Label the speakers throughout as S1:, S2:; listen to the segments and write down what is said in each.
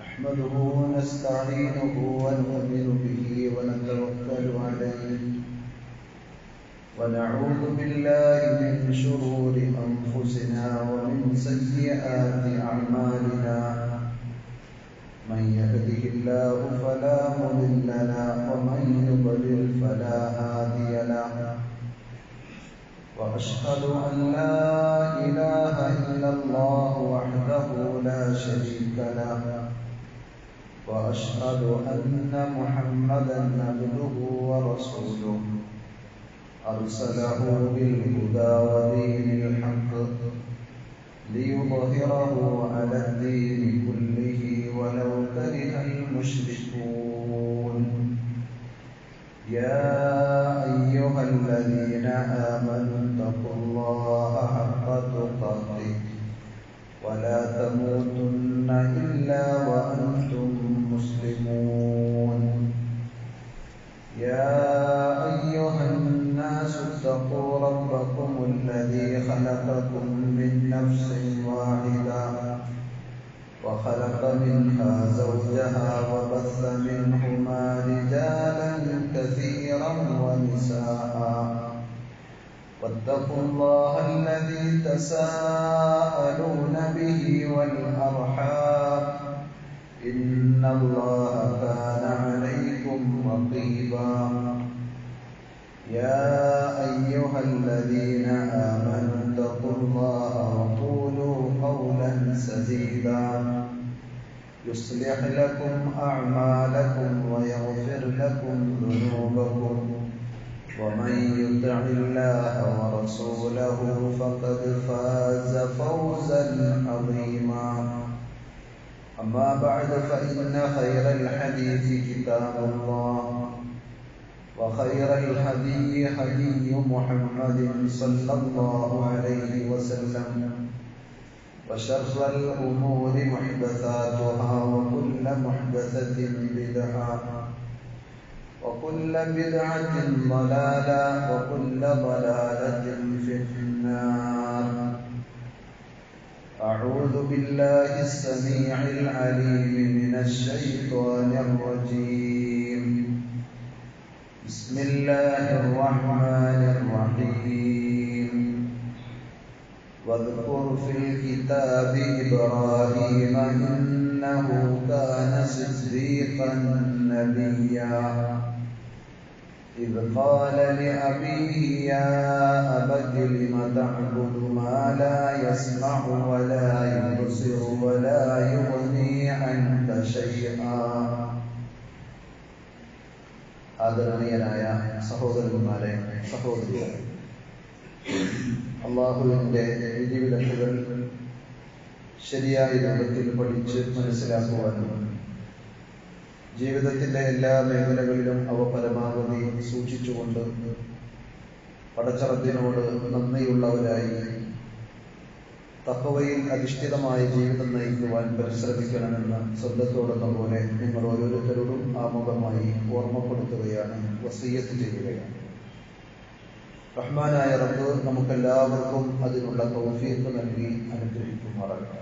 S1: نحمده ونستعينه ونؤمن به ونتوكل عليه ونعوذ بالله من شرور أنفسنا ومن سيئات أعمالنا من يهده الله فلا مضل له ومن يضلل فلا هادي له وأشهد أن لا إله إلا الله وحده لا شريك له وأشهد أن محمدا عبده ورسوله أرسله بالهدى ودين الحق ليظهره على الدين كله ولو كره المشركون يا أيها الذين آمنوا اتقوا الله حق تقاته ولا تموتن إلا وأنتم مسلمون يا أيها الناس اتقوا ربكم الذي خلقكم من نفس واحدة وخلق منها زوجها وبث منهما رجالا كثيرا ونساء واتقوا الله الذي تساءلون به والأرحام إن الله كان عليكم رقيبا يا أيها الذين آمنوا اتقوا الله وقولوا قولا سديدا يصلح لكم أعمالكم ويغفر لكم ذنوبكم ومن يطع الله ورسوله فقد فاز فوزا عظيما أما بعد فإن خير الحديث كتاب الله وخير الهدي هدي محمد صلى الله عليه وسلم وشر الأمور محدثاتها وكل محدثة بدعة وكل بدعة ضلالة وكل ضلالة في النار. أعوذ بالله السميع العليم من الشيطان الرجيم. بسم الله الرحمن الرحيم. واذكر في الكتاب إبراهيم إنه كان صديقا نبيا إذ قال لأبيه يا أبت لم تعبد ما لا يسمع ولا يبصر ولا يغني عنك شيئا. ആദരണീയനായ സഹോദരന്മാരെ, സഹോദരികളെ, അള്ളാഹുവിൻ്റെ വിധിവിലക്കുകൾ ശരിയായ രൂപത്തിൽ പഠിച്ച് മനസ്സിലാക്കുവാനും ജീവിതത്തിൻ്റെ എല്ലാ മേഖലകളിലും അവ പരമാവധി സൂക്ഷിച്ചുകൊണ്ട് പടച്ചറബിനോട് നന്ദിയുള്ളവരായി തഖ്വയിൽ അധിഷ്ഠിതമായ ജീവിതം നയിക്കുവാൻ പരിശ്രമിക്കണമെന്ന് സ്വന്തത്തോടെന്ന പോലെ നിങ്ങൾ ഓരോരുത്തരോടും ആമുഖമായി ഓർമ്മപ്പെടുത്തുകയാണ്, വസിയ്യത്ത് ചെയ്യുകയാണ്. റഹ്മാനായ റബ്ബ് നമുക്കെല്ലാവർക്കും അതിനുള്ള തൗഫീഖ് നൽകി അനുഗ്രഹിക്കുമാറാകട്ടെ.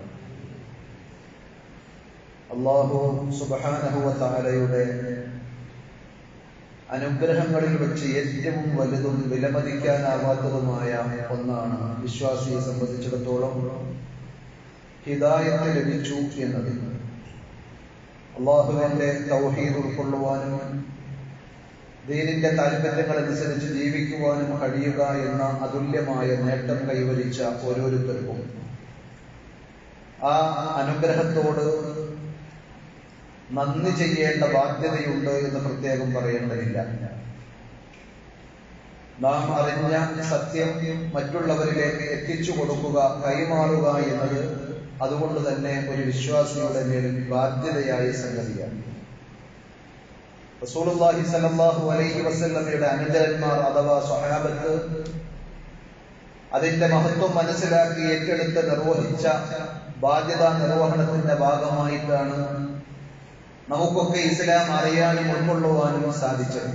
S1: അല്ലാഹു സുബ്ഹാനഹു വ തആലയുടെ അനുഗ്രഹങ്ങളിൽ വെച്ച് ഏറ്റവും വലുതും വിലമതിക്കാനാവാത്തതുമായ ഒന്നാണ് വിശ്വാസിയെ സംബന്ധിച്ചിടത്തോളം ഹിദായത്ത് ലഭിച്ചു എന്നത്. അല്ലാഹുവിന്റെ തൗഹീദ് ഉൾക്കൊള്ളുവാനും ദീനിന്റെ താൽപര്യങ്ങൾ അനുസരിച്ച് ജീവിക്കുവാനും കഴിയുക എന്ന അതുല്യമായ നേട്ടം കൈവരിച്ച ഓരോരുത്തർക്കും ആ അനുഗ്രഹത്തോട് നന്ദി ചെയ്യേണ്ട ബാധ്യതയുണ്ട് എന്ന് പ്രത്യേകം പറയേണ്ടതില്ല. നാം അറിഞ്ഞ സത്യം മറ്റുള്ളവരിലേക്ക് എത്തിച്ചു കൊടുക്കുക, കൈമാറുക എന്നത് അതുകൊണ്ട് തന്നെ ഒരു വിശ്വാസിയുടെ മേൽ ബാധ്യതയായ സംഗതിയാണ്. റസൂലുള്ളാഹി സ്വല്ലല്ലാഹു അലൈഹി വസല്ലമയുടെ അനുചരന്മാർ അഥവാ സ്വഹാബത്ത് അതിന്റെ മഹത്വം മനസ്സിലാക്കി ഏറ്റെടുത്ത് നിർവഹിച്ച ബാധ്യതാ നിർവഹണത്തിന്റെ ഭാഗമായിട്ടാണ് നമുക്കൊക്കെ ഇസ്ലാം അറിയാനും ഉൾക്കൊള്ളുവാനും സാധിച്ചത്.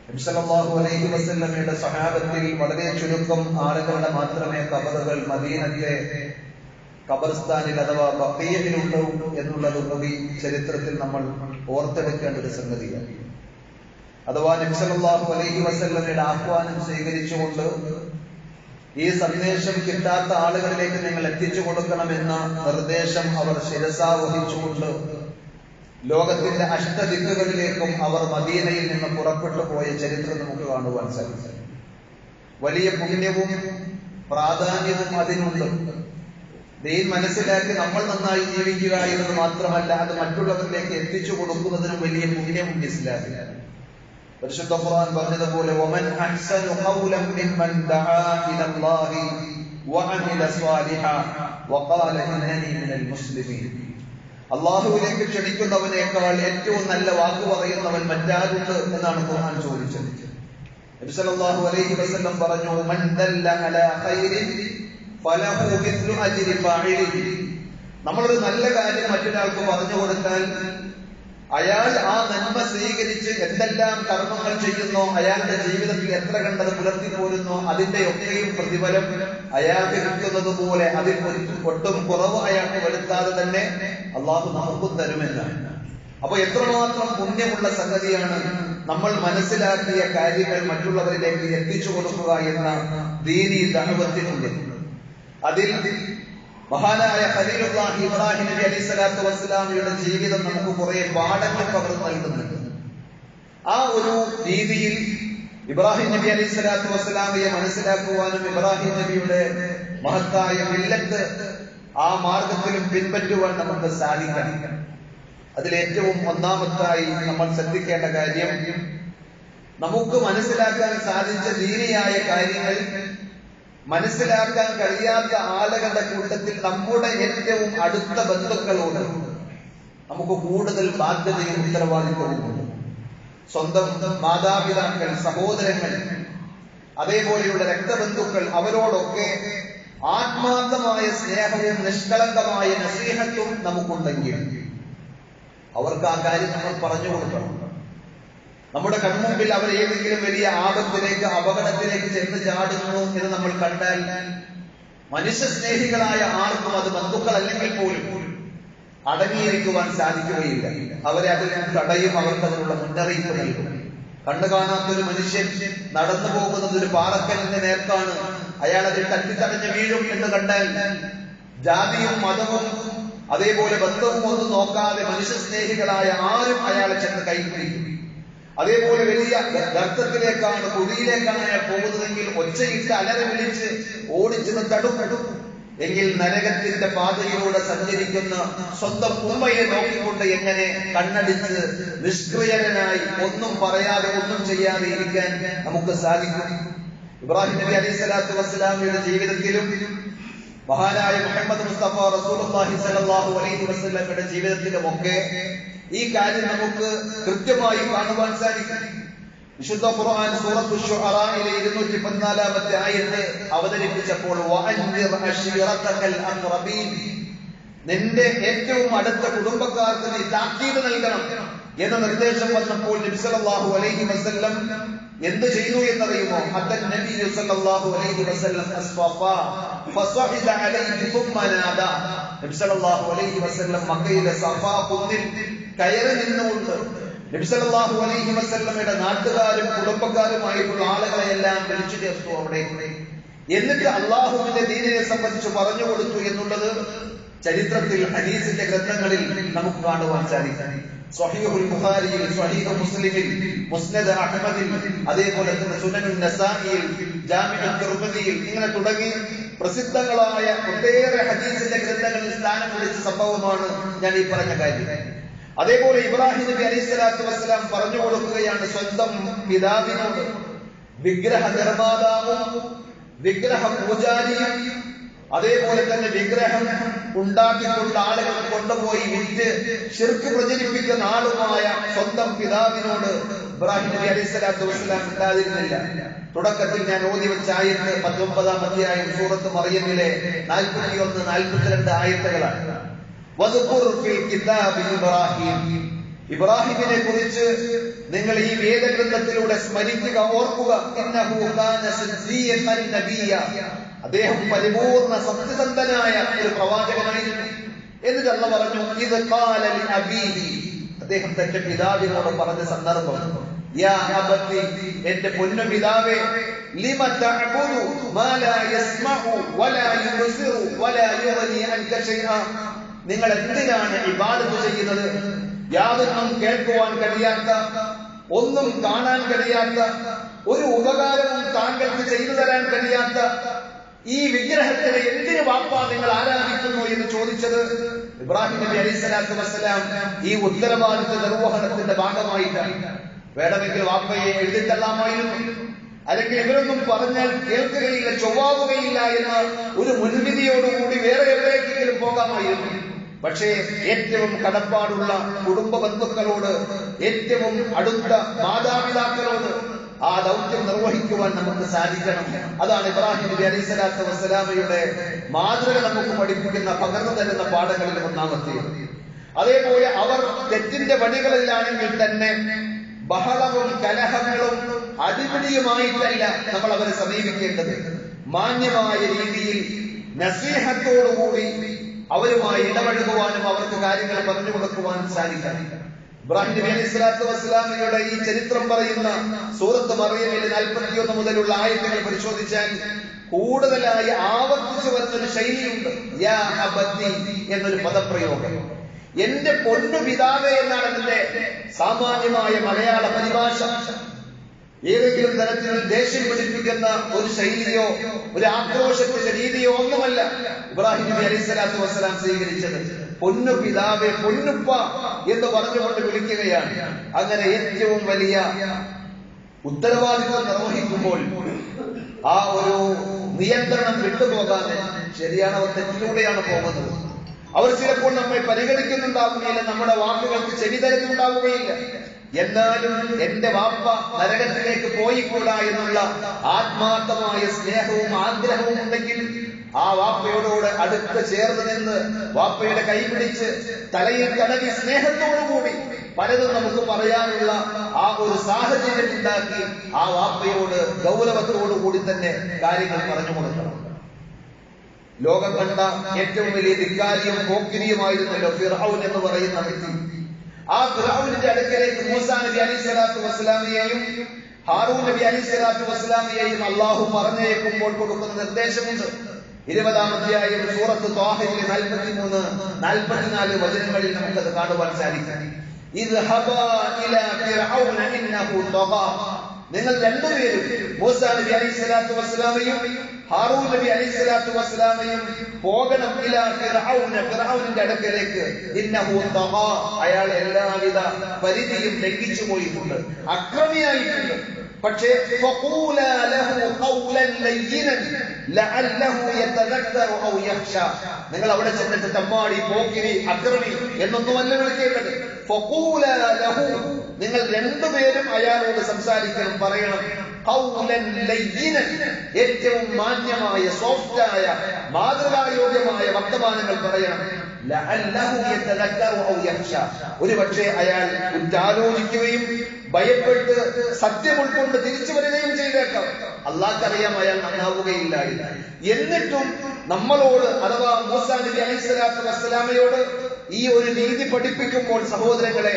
S1: നബി സല്ലല്ലാഹു അലൈഹി വസല്ലമയുടെ സ്വഹാബത്തിൽ വളരെ ചുരുക്കം ആളുകളുടെ മാത്രമേ ഖബറുകൾ മദീനത്തെ ഖബർസ്ഥാനിൽ അഥവാ ബഖീഇലുണ്ട് എന്നുള്ളത് കൂടി ചരിത്രത്തിൽ നമ്മൾ ഓർത്തെടുക്കേണ്ട ഒരു സംഗതിയാണ്. അഥവാ നബി സല്ലല്ലാഹു അലൈഹി വസല്ലമയുടെ ആഹ്വാനം സ്വീകരിച്ചുകൊണ്ട് ഈ സന്ദേശം കിട്ടാത്ത ആളുകളിലേക്ക് നിങ്ങൾ എത്തിച്ചു കൊടുക്കണമെന്ന നിർദ്ദേശം അവർ ശിരസാവഹിച്ചുകൊണ്ട് ലോകത്തിന്റെ അഷ്ടദിക്കുകളിലേക്കും അവർ മദീനയിൽ നിന്ന് പുറപ്പെട്ടു പോയ ചരിത്രം നമുക്ക് കാണുവാൻ സാധിക്കും. വലിയ പുണ്യവും പ്രാധാന്യവും അതിനുണ്ട്. ദീൻ മനസ്സിലാക്കി നമ്മൾ നന്നായി ജീവിക്കുക എന്നത് മാത്രമല്ല, അത് മറ്റുള്ളവരിലേക്ക് എത്തിച്ചു കൊടുക്കുന്നതിനും വലിയ പുണ്യമുണ്ട് ഇസ്ലാമിൽ. പരിശുദ്ധ ഖുർആൻ പറഞ്ഞതുപോലെ വമൻ അഹ്സനു ഖൗലൻ മിമ്മൻ ദആ ഇലല്ലാഹി വഅമില സ്വാലിഹാ വഖാല ഇന്നനി മിനൽ മുസ്ലിമീൻ. അല്ലാഹുവിലേക്ക് ക്ഷണിക്കുന്നവനേക്കാൾ ഏറ്റവും നല്ല വാക്ക് പറയുന്നവൻ മറ്റാരുണ്ട് എന്നാണ് ഖുർആൻ ചോദിച്ചത്. നബി സല്ലല്ലാഹു അലൈഹി വസല്ലം പറഞ്ഞു മൻ ദല്ല അലാ ഖൈരിൻ ഫലഹു മിസ്ലു അജ്രി ഫാഇലിഹി. നമ്മളൊരു നല്ല കാര്യം മറ്റൊരാൾക്ക് പറഞ്ഞു കൊടുത്താൽ അയാൾ ആ നന്മ സ്വീകരിച്ച് എന്തെല്ലാം കർമ്മങ്ങൾ ചെയ്യുന്നോ, അയാളുടെ ജീവിതത്തിൽ എത്ര കണ്ടത് പുലർത്തി പോരുന്നോ, അതിന്റെയൊക്കെയും പ്രതിഫലം അയാൾക്ക് കിട്ടുന്നത് പോലെ അതിൽ ഒട്ടും കുറവ് അയാൾക്ക് വരുത്താതെ തന്നെ അള്ളാഹു നമുക്കും തരുമെന്നാണ്. അപ്പൊ എത്രമാത്രം പുണ്യമുള്ള സംഗതിയാണ് നമ്മൾ മനസ്സിലാക്കിയ കാര്യങ്ങൾ മറ്റുള്ളവരിലേക്ക് എത്തിച്ചു കൊടുക്കുക എന്ന ദീനി ദഅവത്തിനുള്ളിൽ. അതിൽ മഹാനായ ഖലീലുല്ലാഹി ഇബ്രാഹിം നബി അലൈഹി സ്വലാത്തു വസ്സലാമിയുടെ ജീവിതം നമുക്ക് കുറെ പാഠങ്ങൾ പകർന്നു നൽകുന്നുണ്ട്. ആ ഒരു രീതിയിൽ ഇബ്രാഹിം നബി അലൈഹി സ്വലാത്തു വസ്സലാമിയെ മനസ്സിലാക്കുവാനും ഇബ്രാഹിം നബിയുടെ മഹത്തായ മില്ലത്ത് ആ മാർഗത്തിലും പിൻപറ്റുവാൻ നമുക്ക് സാധിക്കണം. അതിലേറ്റവും ഒന്നാമത്തായി നമ്മൾ ശ്രദ്ധിക്കേണ്ട കാര്യം, നമുക്ക് മനസ്സിലാക്കാൻ സാധിച്ച ദീനിയായ കാര്യങ്ങൾ മനസ്സിലാക്കാൻ കഴിയാത്ത ആളുകളുടെ കൂട്ടത്തിൽ നമ്മുടെ ഏറ്റവും അടുത്ത ബന്ധുക്കളോട് നമുക്ക് കൂടുതൽ ബാധ്യതയും ഉത്തരവാദിത്വവും. സ്വന്തം മാതാപിതാക്കൾ, സഹോദരങ്ങൾ, അതേപോലെയുള്ള രക്തബന്ധുക്കൾ, അവരോടൊക്കെ ആത്മാർത്ഥമായ സ്നേഹവും നിഷ്കളങ്കമായ നസീഹത്തും നമുക്കുണ്ടെങ്കിൽ അവർക്ക് ആ കാര്യം നമ്മൾ പറഞ്ഞു കൊടുക്കണം. നമ്മുടെ കൺമുമ്പിൽ അവർ ഏതെങ്കിലും വലിയ ആപത്തിലേക്ക്, അപകടത്തിലേക്ക് ചെന്ന് ചാടുന്നു എന്ന് നമ്മൾ കണ്ടാൽ മനുഷ്യ സ്നേഹികളായ ആർക്കും, അത് ബന്ധുക്കളല്ലെങ്കിൽ പോലും, അടങ്ങിയിരിക്കുവാൻ സാധിക്കുകയില്ല. അവരെ അതിൽ തടയും, അവർക്ക് അതിനുള്ള മുന്നറിയിപ്പ് നൽകും. കണ്ണു കാണാത്തൊരു മനുഷ്യൻ നടന്നു പോകുന്നത് ഒരു പാറക്കല്ലിന്റെ നേർക്കാണ്, അയാൾ അതിൽ തട്ടിത്തടഞ്ഞ് വീഴും എന്ന് കണ്ടാൽ ജാതിയും മതവും അതേപോലെ ബന്ധവും ഒന്നും നോക്കാതെ മനുഷ്യ സ്നേഹികളായ ആരും അയാളെ ചെന്ന് കൈപിടിക്കും. അതേപോലെ വലിയ ഗർത്തത്തിലേക്കാണ്, കുഴിയിലേക്കാണ് അയാൾ പോകുന്നതെങ്കിൽ ഒച്ചയിട്ട് അലറി വിളിച്ച് ഓടിച്ചെന്ന് തടുപ്പെടും. എങ്കിൽ നരകത്തിന്റെ പാതയിലൂടെ സഞ്ചരിക്കുന്ന സ്വന്തം ഉമ്മയെ നോക്കിക്കൊണ്ട് എങ്ങനെ കണ്ണടിച്ച് നിഷ്ക്രിയനായി ഒന്നും പറയാതെ ഒന്നും ചെയ്യാതെ ഇരിക്കാൻ നമുക്ക് സാധിക്കും? ഇബ്രാഹിം നബി അലൈഹി സ്വലാത്തു വസ്സലാമിയുടെ ജീവിതത്തിലും മഹാനായ മുഹമ്മദ് മുസ്തഫ റസൂലുള്ളാഹി സ്വല്ലല്ലാഹു അലൈഹി വസല്ലമയുടെ ജീവിതത്തിലുമൊക്കെ ഈ കാര്യം നമുക്ക് കൃത്യമായി കാണുവാൻ സാധിക്കും. വിശുദ്ധ ഖുർആൻ സൂറത്തു ശുഅറായിലെ 214-ാമത്തെ ആയത്ത് അവതരിപ്പിച്ചപ്പോൾ വഅൻദിർ അശീറതകൽ അഖ്റബീൻ, നിന്റെ ഏറ്റവും അടുത്ത കുടുംബക്കാർക്ക് നീ താക്കീത് നൽകണം എന്ന നിർദ്ദേശം വന്നപ്പോൾ നബി സല്ലല്ലാഹു അലൈഹി വസല്ലം എന്ത് ചെയ്തു എന്നറിയുമോ? അത്തൻ നബി സല്ലല്ലാഹു അലൈഹി വസല്ലം അസ്ഫഫ ഫസഹിദ അലൈഹി തുമ്മ നാദാ. നബി സല്ലല്ലാഹു അലൈഹി വസല്ലം മക്കയിലെ സഫാ കുന്നിൽ കയറി നിന്നുകൊണ്ട് നബി സല്ലല്ലാഹു അലൈഹി വസല്ലമയുടെ നാട്ടുകാരും കുടുംബക്കാരുമായിട്ടുള്ള ആളുകളെയെല്ലാം വിളിച്ചു ചേർത്തു അവിടെ. എന്നിട്ട് അള്ളാഹുവിന്റെ ദീനിനെ സംബന്ധിച്ച് പറഞ്ഞു കൊടുത്തു എന്നുള്ളത് ചരിത്രത്തിൽ ഹദീസിന്റെ ഗ്രന്ഥങ്ങളിൽ നമുക്ക് കാണുവാൻ സാധിക്കും. സ്വഹീഹുൽ ബുഖാരിയിൽ, സ്വഹീഹ് മുസ്ലിമിൽ, മുസ്നദ് അഹ്മദിൽ, അതേപോലെ തന്നെ സുനനുൻ നസായിയിൽ, ജാമിഉ തിർമിദിയിൽ, ഇങ്ങനെ തുടങ്ങി പ്രസിദ്ധങ്ങളായ ഒട്ടേറെ ഹദീസിന്റെ ഗ്രന്ഥങ്ങളിൽ സ്ഥാനം പിടിച്ച സംഭവമാണ് ഞാൻ ഈ പറഞ്ഞ കാര്യം. അതേപോലെ ഇബ്രാഹിം നബി അലൈഹി സ്വലാത്തു വസ്സലാം പറഞ്ഞു കൊടുക്കുകയാണ് സ്വന്തം പിതാവിനോട്, വിഗ്രഹ നിർമ്മാതാവും വിഗ്രഹ പൂജാരിയും അതേപോലെ തന്നെ വിഗ്രഹം ഉണ്ടാക്കിയിട്ടുള്ള ആളുകൾ കൊണ്ടുപോയി വിറ്റ് ശിർക്ക് പ്രചരിപ്പിക്കുന്ന ആളുമായ സ്വന്തം പിതാവിനോട് ഇബ്രാഹിം നബി അലൈഹി സ്വലാത്തു വസ്സലാം ഉണ്ടായിരുന്നില്ല. തുടക്കത്തിൽ ഞാൻ ഓതി വെച്ച ആയത്ത് 19-ാം അധ്യായം സൂറത്ത് മറിയമിലെ 41-42 ആയത്തുകളാണ്. ഇബ്രാഹിമിനെ കുറിച്ച് നിങ്ങൾ ഈ വേദഗ്രന്ഥത്തിലൂടെ സ്മരിക്കുക, ഓർക്കുക. അദ്ദേഹം പരിപൂർണ സത്യസന്ധനായ ഒരു പ്രവാചകനായിരുന്നു. എന്നിട്ട് അല്ലാഹു പറഞ്ഞു, ഇത് ഖാല ലി അബീഹി, അദ്ദേഹം തന്റെ പിതാവിനോട് പറഞ്ഞ സന്ദർഭം, യാ അബതി, എന്റെ പൊന്നു പിതാവേ, ലിമ തഅബുദു മാ ലാ യസ്മഉ വലാ യുബ്സിറു വലാ യുഗ്നി അൻക ശൈഅ, നിങ്ങൾ എന്തിനാണ് ഇബാദത്ത് ചെയ്യുന്നത്? യാതൊന്നും കേൾക്കുവാൻ കഴിയാത്ത, ഒന്നും കാണാൻ കഴിയാത്ത, ഒരു ഉപകാരവും താങ്കൾക്ക് ചെയ്തു തരാൻ കഴിയാത്ത ഈ വിഗ്രഹത്തിനെ എന്തിനു വാപ്പ നിങ്ങൾ ആരാധിക്കുന്നു എന്ന് ചോദിച്ചത് ഇബ്രാഹിം നബി അലൈഹി സ്വലാത്തു വസ്സലാം ഈ ഉത്തരവാദിത്വ നിർവഹണത്തിന്റെ ഭാഗമായിട്ടാണ്. വേണമെങ്കിൽ വാപ്പയെ എഴുതിത്തള്ളാമായിരുന്നു, അല്ലെങ്കിൽ ഇവരൊന്നും പറഞ്ഞാൽ കേൾക്കുകയില്ല, ചൊവ്വാവുകയില്ല എന്ന ഒരു മുൻവിധിയോടുകൂടി വേറെ എവിടേക്കെങ്കിലും പോകാമായിരുന്നു. പക്ഷേ ഏറ്റവും കടപ്പാടുള്ള കുടുംബ ബന്ധുക്കളോട്, ഏറ്റവും അടുത്ത മാതാപിതാക്കളോട് ആ ദൗത്യം നിർവഹിക്കുവാൻ നമുക്ക് സാധിക്കണം. അതാണ് ഇബ്രാഹിം നബി അലൈഹി സ്വലാത്തു വസ്സലാമയുടെ മാതൃക നമുക്ക് പഠിപ്പിക്കുന്ന, പകർന്നു തരുന്ന പാഠങ്ങളിൽ ഒന്നാമത്തേത്. അതേപോലെ അവർ തെറ്റിന്റെ വഴികളിലാണെങ്കിൽ തന്നെ ബഹളവും കലഹങ്ങളും അടിപിടിയുമായിട്ടല്ല നമ്മൾ അവരെ സമീപിക്കേണ്ടത്. മാന്യമായ രീതിയിൽ നസീഹത്തോടുകൂടി അവരുമായി ഇടപഴകുവാനും അവർക്ക് കാര്യങ്ങൾ പറഞ്ഞു കൊടുക്കുവാനും സാധിക്കണം. ഇബ്രാഹിം നബി അലൈഹി സ്വലാത്തു വസ്സലാമയുടെ ഈ ചരിത്രം പറയുന്ന സൂറത്ത് മറിയമിലെ 41 മുതലുള്ള ആയത്തുകൾ പരിശോധിച്ചാൽ കൂടുതലായി ആവർത്തിച്ചു വരുന്നൊരു ശൈലിയുണ്ട്. യാ അബതി എന്നൊരു പദപ്രയോഗം. എന്റെ പൊന്നു പിതാവേ എന്നാണ് അതിന്റെ സാമാന്യമായ മലയാള പരിഭാഷ. ഏതെങ്കിലും തരത്തിൽ ദേഷ്യം പിടിപ്പിക്കുന്ന ഒരു ശൈലിയോ ഒരു ആക്രോശത്തിന്റെ രീതിയോ ഒന്നുമല്ല ഇബ്രാഹിം നബി അലൈഹി സ്വലാത്തു വസ്സലാം സ്വീകരിച്ചത്. പൊന്നു പിതാവേ, പൊന്നുപ്പ എന്ന് പറഞ്ഞുകൊണ്ട് വിളിക്കുകയാണ്. അങ്ങനെ ഏറ്റവും വലിയ ഉത്തരവാദിത്വം നിർവഹിക്കുമ്പോൾ ആ ഒരു നിയന്ത്രണം വിട്ടുപോകാതെ, ശരിയാണ്, അവർ തെറ്റിലൂടെയാണ് പോകുന്നത്, അവർ ചിലപ്പോൾ നമ്മെ പരിഗണിക്കുന്നുണ്ടാവുകയില്ല, നമ്മുടെ വാക്കുകൾക്ക് ചെവി തരുന്നുണ്ടാവുകയില്ല. എന്നാലും എന്റെ വാപ്പ നരകത്തിലേക്ക് പോയിക്കൂടാ എന്നുള്ള ആത്മാർത്ഥമായ സ്നേഹവും ആഗ്രഹവും ഉണ്ടെങ്കിൽ ആ വാപ്പയോട് അടുത്ത് ചേർന്ന് നിന്ന് വാപ്പയുടെ കൈപിടിച്ച് തലയിൽ തടവി സ്നേഹത്തോടുകൂടി പലതും നമുക്ക് പറയാനുള്ള ആ ഒരു സാഹചര്യം ഉണ്ടാക്കി ആ വാപ്പയോട് ഗൗരവത്തോടുകൂടി തന്നെ കാര്യങ്ങൾ പറഞ്ഞു കൊടുക്കണം. ലോകം കണ്ട ഏറ്റവും വലിയ ധിക്കാരിയും പോക്കിരിയുമായിരുന്നല്ലോ ഫിർഔൻ എന്ന് പറയുന്ന വ്യക്തി. ആ ഫിർഔനിന്റെ അടുക്കലേക്ക് മൂസാ നബി അലൈഹി സ്വലാത്തു വസ്സലാമിയെയും ഹാറൂൻ നബി അലൈഹി സ്വലാത്തു വസ്സലാമിയെയും അള്ളാഹു പറഞ്ഞേക്കുമ്പോൾ കൊടുക്കുന്ന നിർദ്ദേശമുണ്ട്. 20-ാം അധ്യായം സൂറത്ത് ത്വാഹയിലെ 43-44 വചനങ്ങളിൽ നമുക്കത് കാണുവാൻ സാധിക്കും. നിങ്ങൾ രണ്ടുപേരും, മൂസാ നബി അലൈഹി സ്വലാത്തു വസ്സലാമയും ഹാറൂൻ നബി അലൈഹി സ്വലാത്തു വസ്സലാമയും പോകണം ഇലാ ഫിർഔന, ഫിർഔനിന്റെ അടുക്കലേക്ക്. ഇന്നഹു തഗാ, അയാൾ എല്ലാവിധ പരിധിയും ലംഘിച്ചു പോയിട്ടുണ്ട്, അക്രമിയായിട്ടുണ്ട്. പക്ഷേ ഫഖൂലാ ലഹു ഖൗലൻ ലയ്യിനൻ ലഅല്ലഹു യതദക്കറു ഔ യഖ്ശാ, നിങ്ങൾ അവിടെ ചെന്നിട്ട് തമ്മാടി, പോക്കിരി, അക്രമി എന്നൊന്നുമല്ല വിളിക്കേണ്ടത്. ഫഖൂലാ ലഹു, നിങ്ങൾ രണ്ടുപേരും അയാളോട് സംസാരിക്കണം, പറയണം. ഖൗലൻ ലയ്യിനൻ, ഏറ്റവും മാന്യമായ, സോഫ്റ്റായ, മാതൃകായോഗ്യമായ വർത്തമാനങ്ങൾ പറയണം. ലഅല്ലഹു യതദക്കറു ഔ യഖ്ശാ, ഒരുപക്ഷേ അയാൾ ഉറ്റാലോചിക്കുകയും ഭയപ്പെട്ട് സത്യം ഉൾക്കൊണ്ട് തിരിച്ചു വരികയും ചെയ്തേക്കാം. അള്ളാഹ്ക്കറിയാം അയാൾ നന്നാവുകയില്ല. എന്നിട്ടും നമ്മളോട്, അഥവാ മൂസാ നബി അലൈഹി സ്വലാത്തു വസ്സലാമയോട് ഈ ഒരു രീതി പഠിപ്പിക്കുമ്പോൾ സഹോദരങ്ങളെ,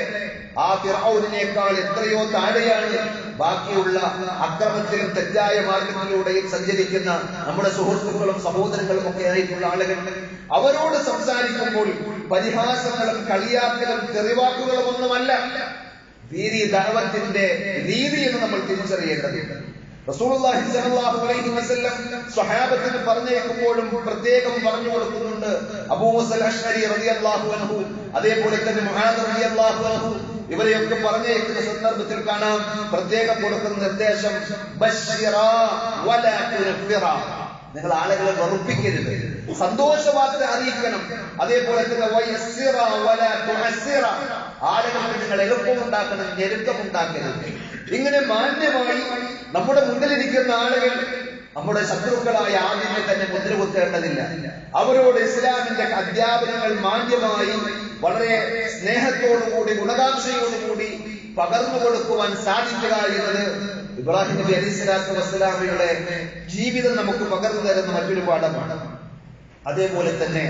S1: ആ ഫിർഔനിനേക്കാൾ എത്രയോ താഴെയാണ് ബാക്കിയുള്ള അക്രമത്തിലും തെറ്റായ മാർഗത്തിലൂടെയും സഞ്ചരിക്കുന്ന നമ്മുടെ സുഹൃത്തുക്കളും സഹോദരങ്ങളും ഒക്കെ ആയിട്ടുള്ള ആളുകൾ. അവരോട് സംസാരിക്കുമ്പോൾ പരിഹാസങ്ങളും കളിയാക്കലും തെറിവാക്കുകളും ഒന്നുമല്ല ദീനി ദഅവത്തിന്റെ രീതി എന്ന് നമ്മൾ തിരിച്ചറിയേണ്ടതുണ്ട്. റസൂലുള്ളാഹി സ്വല്ലല്ലാഹു അലൈഹി വസല്ലം സ്വഹാബത്തിന് പറഞ്ഞേക്കുമ്പോഴും പ്രത്യേകം പറഞ്ഞു കൊടുക്കുന്നുണ്ട്. അബൂ മൂസൽ അശ്അരി റളിയല്ലാഹു അൻഹു, അതേപോലെ തന്നെ മുആദ് റളിയല്ലാഹു അൻഹു, ഇവരെയൊക്കെ പറഞ്ഞേക്കുന്ന സന്ദർഭത്തിൽ കാണാം പ്രത്യേകം കൊടുക്കുന്ന നിർദ്ദേശം, ബശ്ശിറാ വലാ തുനഫിറാ, നിങ്ങൾ ആളുകളെ വെറുപ്പിക്കരുത്, സന്തോഷവാർത്ത അറിയിക്കണം. അതേപോലെ തന്നെ വയസ്സിറാ വലാ തുഅസ്സിറാ, ആളുകൾക്ക് നിങ്ങൾ എളുപ്പമുണ്ടാക്കണം, ഞെരുക്കമുണ്ടാക്കരുത്. ഇങ്ങനെ മാന്യമായി നമ്മുടെ മുന്നിലിരിക്കുന്ന ആളുകൾ നമ്മുടെ ശത്രുക്കളായ ആദ്യമേ തന്നെ മുദ്രകുത്തേണ്ടതില്ല. അവരോട് ഇസ്ലാമിന്റെ അധ്യാപനങ്ങൾ മാന്യമായി വളരെ സ്നേഹത്തോടുകൂടി ഗുണകാംക്ഷയോടുകൂടി പകർന്നു കൊടുക്കുവാൻ സാധിക്കുക എന്നത് ഇബ്രാഹിം നബി അലൈഹി സ്വലാത്തു വസ്സലാമയുടെ ജീവിതം നമുക്ക് പകർന്നു തരുന്ന മറ്റൊരു പാഠമാണ്. അതേപോലെ തന്നെ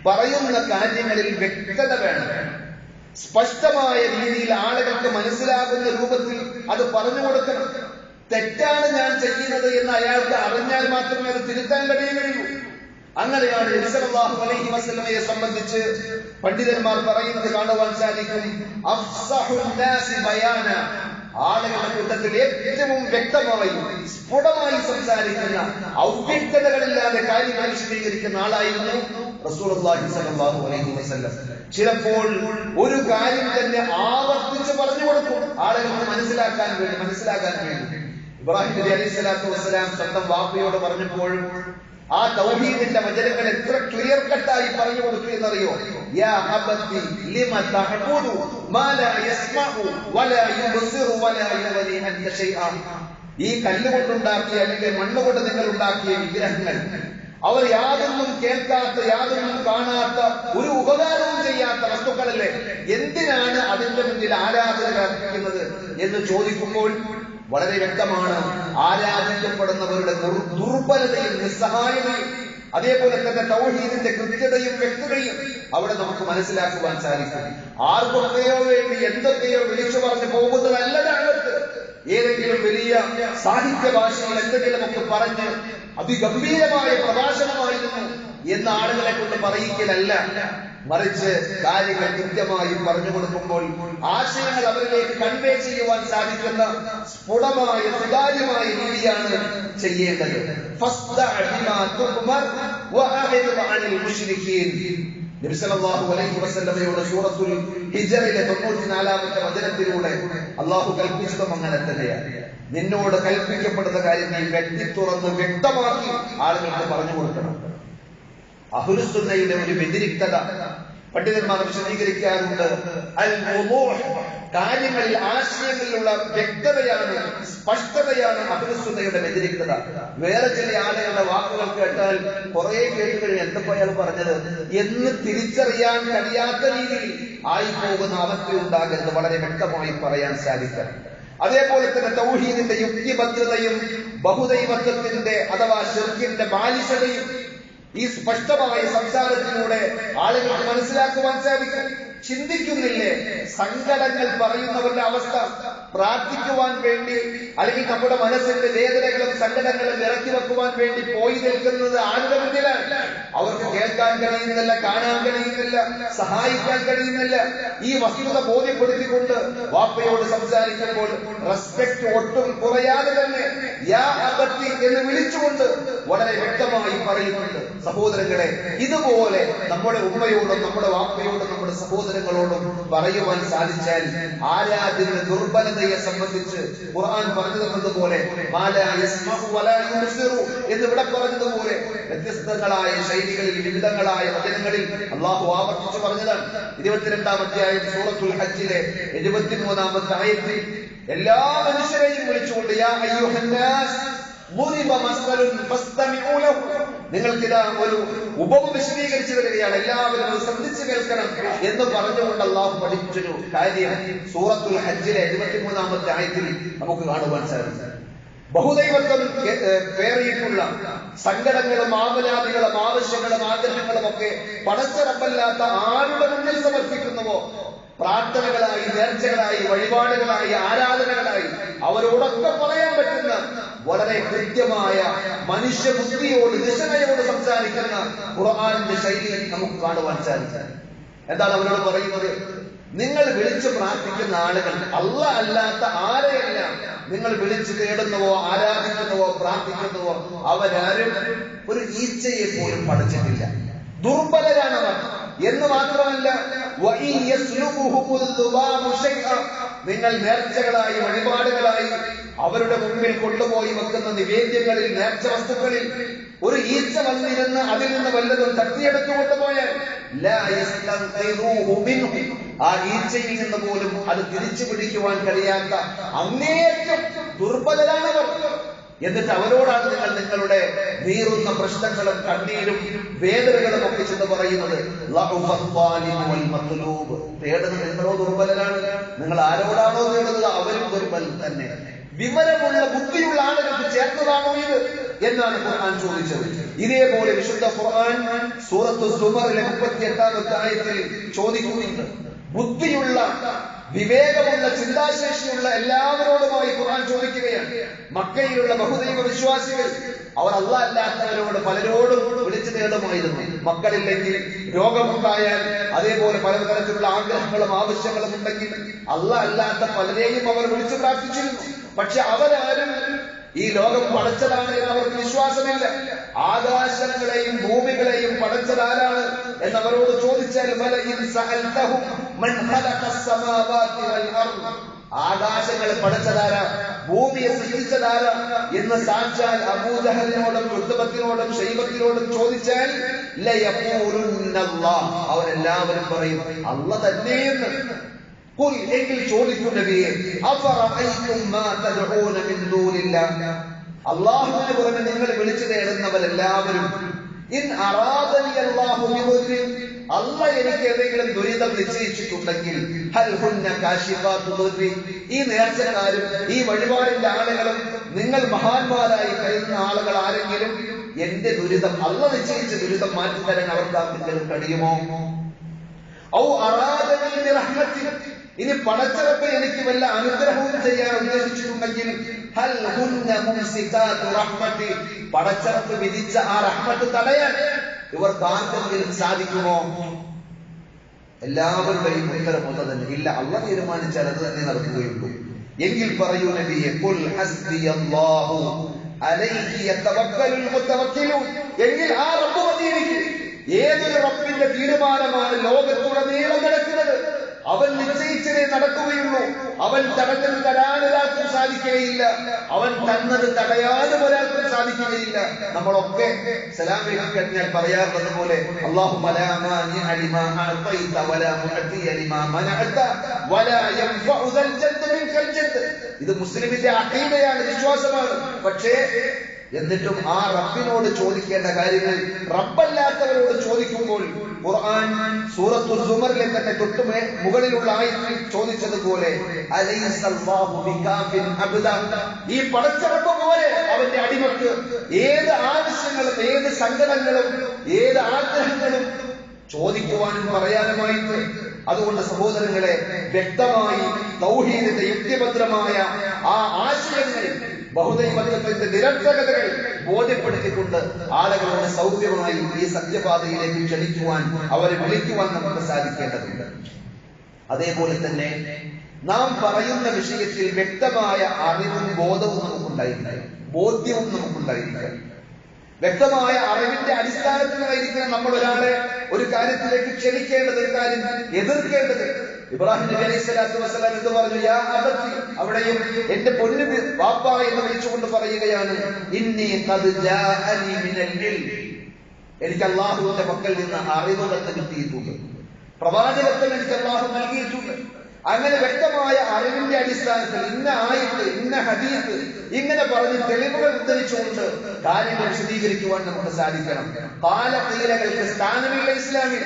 S1: പറയുന്ന കാര്യങ്ങളിൽ വ്യക്തത വേണം. സ്പഷ്ടമായ രീതിയിൽ ആളുകൾക്ക് മനസ്സിലാകുന്ന രൂപത്തിൽ അത് പറഞ്ഞു കൊടുക്കണം. തെറ്റാണ് ഞാൻ ചെയ്യുന്നത് എന്ന് അയാൾക്ക് അറിഞ്ഞാൽ മാത്രമേ അത് തിരുത്താൻ കഴിയുകയുള്ളൂ. അങ്ങനെയാണ് നബി സല്ലല്ലാഹു അലൈഹി വസല്ലമയെ സംബന്ധിച്ച് പണ്ഡിതന്മാർ പറയുന്നത് കാണുവാൻ സാധിക്കും. അഫ്സഹുൻ നാസി ബയാന, ആളുകളുടെ കൂട്ടത്തിൽ ഏറ്റവും വ്യക്തമായി സ്ഫുടമായി സംസാരിക്കുന്ന, അവ്യക്തതകളില്ലാതെ കാര്യങ്ങൾ വിശദീകരിക്കുന്ന ആളായിരുന്നു റസൂലുള്ളാഹി സ്വല്ലല്ലാഹു അലൈഹി വസല്ലം. ചിലപ്പോൾ ഒരു കാര്യം തന്നെ ആവർത്തിച്ച് പറഞ്ഞു കൊടുക്കും ആളുകൾക്ക് മനസ്സിലാക്കാൻ വേണ്ടി. ഇബ്രാഹിം നബി അലൈഹി സ്വലാത്തു വസ്സലാം സ്വന്തം വാപ്പയോട് പറഞ്ഞപ്പോഴും ആ തൗഹീദിന്റെ വചനങ്ങൾ എത്ര ക്ലിയർ കട്ടായി പറഞ്ഞു കൊടുത്തു എന്നറിയോ? യാ അബത്തി ലിമ തഅബുദു മാ ലാ യസ്മഉ വലാ യുബ്സിറു വലാ യുഗ്നി അൻക ശൈഅ. ഈ കല്ലുകൊണ്ടുണ്ടാക്കിയ അല്ലെങ്കിൽ മണ്ണുകൊണ്ട് നിങ്ങൾ ഉണ്ടാക്കിയ വിഗ്രഹങ്ങൾ, അവർ യാതൊന്നും കേൾക്കാത്ത, യാതൊന്നും കാണാത്ത, ഒരു ഉപകാരവും ചെയ്യാത്ത വസ്തുക്കളല്ലേ, എന്തിനാണ് അതിന്റെ മുന്നിൽ ആരാധന അർപ്പിക്കുന്നത് എന്ന് ചോദിക്കുമ്പോൾ വളരെ വ്യക്തമാണ് ആരാധിക്കപ്പെടുന്നവരുടെ ദുർബലതയും നിസ്സഹായതയും അതേപോലെ തന്നെ തൗഹീദിന്റെ കൃത്യതയും വ്യക്തതയും അവിടെ നമുക്ക് മനസ്സിലാക്കുവാൻ സാധിക്കും. ആർക്കൊക്കെയോ വേണ്ടി എന്തൊക്കെയോ വിളിച്ചു പറഞ്ഞു പോകുന്നതല്ല ദഅവത്ത്. ഏതെങ്കിലും വലിയ സാഹിത്യ ഭാഷയിൽ എന്തെങ്കിലുമൊക്കെ പറഞ്ഞ് അതിഗംഭീരമായ പ്രഭാഷണമായിരുന്നു എന്ന ആളുകളെ കൊണ്ട് പറയിക്കലല്ല, മറിച്ച് കാര്യങ്ങൾ കൃത്യമായി പറഞ്ഞു കൊടുക്കുമ്പോൾ ആശയങ്ങൾ അവരിലേക്ക് കൺവേ ചെയ്യുവാൻ സാധിക്കുന്ന സ്ഫുടമായ സുതാര്യമായ രീതിയാണ് ചെയ്യേണ്ടത്. നബി സല്ലല്ലാഹു അലൈഹി വസല്ലമയുടെ സൂറത്തുൽ ഹിജ്റിലെ 94ാമത്തെ വചനത്തിലൂടെ അല്ലാഹു കൽപ്പിച്ചതും അങ്ങനെ തന്നെയാണ്. നിന്നോട് കൽപ്പിക്കപ്പെടുന്ന കാര്യം നീ വ്യക്തി തുറന്ന് വ്യക്തമാക്കി ആളുകൾക്ക് പറഞ്ഞു കൊടുക്കണം. അഹ്ലുസുന്നയുടെ ഒരു വ്യതിരിക്തത പണ്ഡിതന്മാർ വിശദീകരിക്കാറുണ്ട്. അൽ വുളൂഹ്, കാര്യങ്ങളിൽ ആശയങ്ങളിലുള്ള വ്യക്തതയാണ്, സ്പഷ്ടതയാണ് അഹ്ലുസുന്നയുടെ വ്യതിരിക്തത. വേറെ ചില ആളുകളുടെ വാക്കുകൾ കേട്ടാൽ കുറെ കേട്ടുകഴിഞ്ഞ് എന്തപ്പോ അയാൾ പറഞ്ഞത് എന്ന് തിരിച്ചറിയാൻ കഴിയാത്ത രീതിയിൽ ആയിപ്പോകുന്ന അവസ്ഥ ഉണ്ടാകരുത്. വളരെ വ്യക്തമായി പറയാൻ സാധിക്കണം. അതേപോലെ തന്നെ തൗഹീദിന്റെ യുക്തിഭദ്രതയും ബഹുദൈവത്വത്തിന്റെ അഥവാ ശിർക്കിന്റെ ബാലിശതയും ഈ സ്പഷ്ടമായ സംസാരത്തിലൂടെ ആളുകൾക്ക് മനസ്സിലാക്കുവാൻ സാധിക്കും. ചിന്തിക്കുന്നില്ലേ സങ്കടങ്ങൾ പറയുന്നവരുടെ അവസ്ഥ? പ്രാർത്ഥിക്കുവാൻ വേണ്ടി അല്ലെങ്കിൽ നമ്മുടെ മനസ്സിന്റെ വേദനകളും സങ്കടങ്ങളും ഇറക്കി വെക്കുവാൻ വേണ്ടി പോയി നിൽക്കുന്നത് ആരുടെ മുന്നിലാണ്? അവർക്ക് കേൾക്കാൻ കഴിയുന്നില്ല, കാണാൻ കഴിയുന്നില്ല, സഹായിക്കാൻ കഴിയുന്നില്ല. ഈ വസ്തുത ബോധ്യപ്പെടുത്തിക്കൊണ്ട് വാപ്പയോട് സംസാരിക്കുമ്പോൾ റെസ്പെക്ട് ഒട്ടും കുറയാതെ തന്നെ യാ അബത്തി എന്ന് വിളിച്ചുകൊണ്ട് വളരെ വ്യക്തമായി പറയുന്നുണ്ട്. സഹോദരങ്ങളെ, ഇതുപോലെ നമ്മുടെ ഉമ്മയോടും നമ്മുടെ വാപ്പയോടും നമ്മുടെ സഹോദരങ്ങളോടും പറയുവാൻ സാധിച്ചാൽ ആരാധ്യന്റെ ദുർബലതയെ സംബന്ധിച്ച് ഖുർആൻ പറഞ്ഞു തന്നതുപോലെ എന്നിവിടെ പറഞ്ഞതുപോലെ വ്യത്യസ്തങ്ങളായ ശൈലികളിൽ വിവിധങ്ങളായ വചനങ്ങളിൽ അള്ളാഹു ആവർത്തിച്ചു പറഞ്ഞതാണ്. 22-ാം അധ്യായം സൂറത്തുൽ ഹജ്ജിലെ 73-ാമത്തെ ആയത്തിൽ എല്ലാ മനുഷ്യരെയും വിളിച്ചുകൊണ്ട് യാ അയ്യുഹന്നാസ് മുറിബ മസ്അലുൻ ഫസ്തമിഉ ലഹു, നിങ്ങൾക്കിതാ ഒരു ഉപമ വിശദീകരിച്ചു തരികയാണ്, എല്ലാവരും അത് ശ്രദ്ധിച്ചു കേൾക്കണം എന്ന് പറഞ്ഞുകൊണ്ട് അള്ളാഹു പഠിപ്പിച്ചൊരു കാര്യം സൂറത്തുൽ ഹജ്ജിലെ 73-ാമത്തെ ആയത്തിൽ നമുക്ക് കാണുവാൻ സാധിക്കും. ബഹുദൈവത്വം പേറിയിട്ടുള്ള സങ്കടങ്ങളും ആവലാദികളും ആവശ്യങ്ങളും ആഗ്രഹങ്ങളും ഒക്കെ പടച്ച റബ്ബല്ലാത്ത ആരുടെ മുന്നിൽ സമർപ്പിക്കുന്നുവോ, പ്രാർത്ഥനകളായി, നേർച്ചകളായി, വഴിപാടുകളായി, ആരാധനകളായി അവരോടൊക്കെ പറയാൻ പറ്റുന്ന വളരെ കൃത്യമായ മനുഷ്യബുദ്ധിയോട് ദിശയോട് സംസാരിക്കുന്ന ഖുർആനിന്റെ ശൈലി നമുക്ക് കാണുവാൻ സാധിക്കും. എന്താണ് അവരോട് പറയുന്നത്? നിങ്ങൾ വിളിച്ചു പ്രാർത്ഥിക്കുന്ന ആളുകൾ അല്ലാഹ് അല്ലാത്ത ആരെയല്ല നിങ്ങൾ വിളിച്ചു തേടുന്നുവോ ആരാധിക്കുന്നുവോ പ്രാർത്ഥിക്കുന്നുവോ അവരാരും ഒരു ഈച്ചയെ പോലും പഠിച്ചിട്ടില്ല. ദുർബലരാണവർ എന്ന് മാത്രമല്ല നിങ്ങൾ നേർച്ചകളായി, വഴിപാടുകളായി അവരുടെ മുമ്പിൽ കൊണ്ടുപോയി വെക്കുന്ന നിവേദ്യങ്ങളിൽ, നേർച്ച വസ്തുക്കളിൽ ഒരു ഈച്ച വന്നിരുന്ന് അതിൽ നിന്ന് വല്ലതും തട്ടിയെടുത്തു കൊണ്ടുപോയാൽ ആ ഈച്ചയിൽ നിന്ന് പോലും അത് തിരിച്ചു പിടിക്കുവാൻ കഴിയാത്ത അങ്ങേയറ്റം ദുർബലരാണവർ. എന്നിട്ട് അവരോടാണ് നിങ്ങൾ നിങ്ങളുടെ നീറുന്ന പ്രശ്നങ്ങളും കണ്ണീരും വേദനകളും ഒക്കെ ചെന്ന് പറയുന്നത്. തേടുന്നത് നിങ്ങളോ ദുർബലനാണ്, നിങ്ങൾ ആരോടാണോ തേടുന്നത് അവരും ദുർബലൻ തന്നെ. വിവരമുള്ള ബുദ്ധിയുള്ള ആളുകൾക്ക് ചേർന്നതാണോ ഇത് എന്നാണ് ഖുർആൻ ചോദിച്ചത്. ഇതേപോലെ വിശുദ്ധ ഖുർആൻ സൂറത്തു സുമറിലെ 38-ാമത്തെ ആയത്തിൽ ചോദിക്കുന്നുണ്ട്. ബുദ്ധിയുള്ള വിവേകമുള്ള ചിന്താശേഷിയുള്ള എല്ലാവരോടുമായി ഖുർആൻ ചോദിക്കുകയാണ്. മക്കയിലുള്ള ബഹുദൈവ വിശ്വാസികൾ അവർ അല്ലാഹ് അല്ലാത്തവരോട് പലരോടും വിളിച്ചു തേടുമായിരുന്നു. മക്കളില്ലെങ്കിൽ, രോഗമുണ്ടായാൽ, അതേപോലെ പലതരത്തിലുള്ള ആഗ്രഹങ്ങളും ആവശ്യങ്ങളും ഉണ്ടെങ്കിൽ അല്ലാഹ് അല്ലാത്ത പലരെയും അവർ വിളിച്ചു പ്രാർത്ഥിച്ചിരുന്നു. പക്ഷെ അവരാരും ഈ ലോകം പടച്ചതാണ് എന്ന് അവർക്ക് വിശ്വാസമില്ല. ആകാശങ്ങളെയും ഭൂമികളെയും പടച്ചതാരാണ് എന്നവരോട് ചോദിച്ചാൽ ആകാശങ്ങളെ പടച്ചതാരാ, ഭൂമിയെ സൃഷ്ടിച്ചതാരാ എന്ന് സാക്ഷാൽ അബൂജഹലിനോടും ഉത്ബത്തിനോടും ശൈബത്തിനോടും ചോദിച്ചാൽ അവരെല്ലാവരും പറയും അല്ലാഹ് തന്നെയെന്ന്. എങ്കിൽ ചോദിക്കും നബിയെ, അല്ലാഹുവിന് പുറമെ നിങ്ങൾ വിളിച്ചു തേടുന്നവരെല്ലാവരും അല്ലാഹ് എനിക്ക് ഏതെങ്കിലും ദുരിതം നിശ്ചയിച്ചിട്ടുണ്ടെങ്കിൽ ഈ നേർച്ചക്കാരും ഈ വഴിപാടിന്റെ ആളുകളും നിങ്ങൾ മഹാന്മാരായി കരുതുന്ന ആളുകൾ ആരെങ്കിലും എന്റെ ദുരിതം, അല്ലാഹ് നിശ്ചയിച്ച ദുരിതം മാറ്റിത്തരാൻ അവർക്ക് ആർക്കെങ്കിലും കഴിയുമോ? ഇനി പടച്ചറപ്പ് എനിക്ക് വല്ല അനുഗ്രഹവും ചെയ്യാൻ ഉദ്ദേശിച്ചിട്ടുണ്ടെങ്കിൽ പടച്ചറപ്പ് വിധിച്ച ആ റഹ്മത്ത് തടയാൻ ഇവർക്ക് ആർക്കെങ്കിലും സാധിക്കുമോ? എല്ലാവരുടെയും ഉത്തരം ഒന്ന് തന്നെ, ഇല്ല, അല്ലാഹ് തീരുമാനിച്ചാൽ അത് തന്നെ നടക്കുകയുള്ളൂ. എങ്കിൽ പറയൂ നബിയെ, ഖുൽ ഹസ്ബിയല്ലാഹു അലൈഹി യതവക്കലുൽ മുതവക്കിലൂൻ. എങ്കിൽ ആ റബ്ബ് മതി എനിക്ക്. ഏതൊരു റബ്ബിന്റെ തീരുമാനമാണ് ലോകത്തുടനീളം നടക്കുന്നത്. അവൻ നിശ്ചയിച്ചതേ നടക്കുകയുള്ളൂ. അവൻ തടഞ്ഞത് തരാൻ ഒരാൾക്കും സാധിക്കുകയില്ല. അവൻ തന്നത് തടയാതെ ഒരാൾക്കും സാധിക്കുകയില്ല. നമ്മളൊക്കെ സലാം കഴിഞ്ഞാൽ പറയാറുള്ളത് പോലെ അല്ലാഹുമ്മ ലാ മാനിഅ ലിമാ അഅതൈത വലാ മുഅതിയ ലിമാ മനഅത വലാ യൻഫഉ ദൽ ജദ്ദ മിൻകൽ ജദ്ദ. ഇത് മുസ്ലിമിന്റെ അഖീദയാണ്, വിശ്വാസമാണ്. പക്ഷേ എന്നിട്ടും ആ റബ്ബിനോട് ചോദിക്കേണ്ട കാര്യങ്ങൾ റബ്ബല്ലാത്തവരോട് ചോദിക്കുമ്പോൾ ഖുർആൻ സൂറത്തുൽ സുമറിലെ തന്നെ തൊട്ട് മുകളിലുള്ള ആയത്തിൽ ചോദിച്ചതുപോലെ അലൈസല്ലാഹു ബികാഫിൻ അബ്ദാ, ഈ പടച്ച റബ്ബ് പോലെ അവന്റെ അടിമക്ക് ഏത് ആവശ്യങ്ങളും ഏത് സങ്കടങ്ങളും ഏത് ആഗ്രഹങ്ങളും ചോദിക്കുവാനും പറയാനുമായിട്ട്. അതുകൊണ്ട് സഹോദരങ്ങളെ, വ്യക്തമായി തൗഹീദിന്റെ യുക്തിഭദ്രമായ ആ ആശയങ്ങൾ, ബഹുദൈവത്വത്തിന്റെ നിരർത്ഥകതകൾ ബോധ്യപ്പെടുത്തിക്കൊണ്ട് ആളുകളോട് സൗമ്യമായി ഈ സത്യപാതയിലേക്ക് ക്ഷണിക്കുവാൻ, അവരെ വിളിക്കുവാൻ നമുക്ക് സാധിക്കേണ്ടതുണ്ട്. അതേപോലെ തന്നെ നാം പറയുന്ന വിഷയത്തിൽ വ്യക്തമായ അറിവും ബോധവും നമുക്കുണ്ടായിരിക്കണം, ബോധ്യവും നമുക്കുണ്ടായിരിക്കണം. വ്യക്തമായ അറിവിന്റെ അടിസ്ഥാനത്തിലായിരിക്കണം നമ്മൾ ഒരാളെ ഒരു കാര്യത്തിലേക്ക് ക്ഷണിക്കേണ്ടത്, ഒരു കാര്യം എതിർക്കേണ്ടത്. ഇബ്രാഹിം നബി അലൈഹി സ്വലാത്തു വസ്സലാം എന്ന് പറഞ്ഞു, യാ അബത്തി, അവിടെയും എന്റെ പൊന്നു വാപ്പ എന്ന് വിളിച്ചുകൊണ്ട് പറയുകയാണ്, ഇന്നി ഖദ് ജാഅനി മിനൽ ഇൽം, എനിക്ക് അല്ലാഹുവിന്റെ പക്കൽ നിന്ന് അറിവുകൾ കിട്ടിയിട്ടുണ്ട്, പ്രവാചകത്വം എനിക്ക് അല്ലാഹു നൽകിയിട്ടുണ്ട്. അങ്ങനെ വ്യക്തമായ അറിവിന്റെ അടിസ്ഥാനത്തിൽ ഇന്ന ആയത്ത്, ഇന്ന ഹദീസ് ഇങ്ങനെ പറഞ്ഞ് തെളിവുകൾ ഉദ്ധരിച്ചുകൊണ്ട് കാര്യങ്ങൾ വിശദീകരിക്കുവാൻ നമുക്ക് സാധിക്കണം. കാലതീലകൾക്ക് സ്ഥാനമില്ല ഇസ്ലാമിൽ.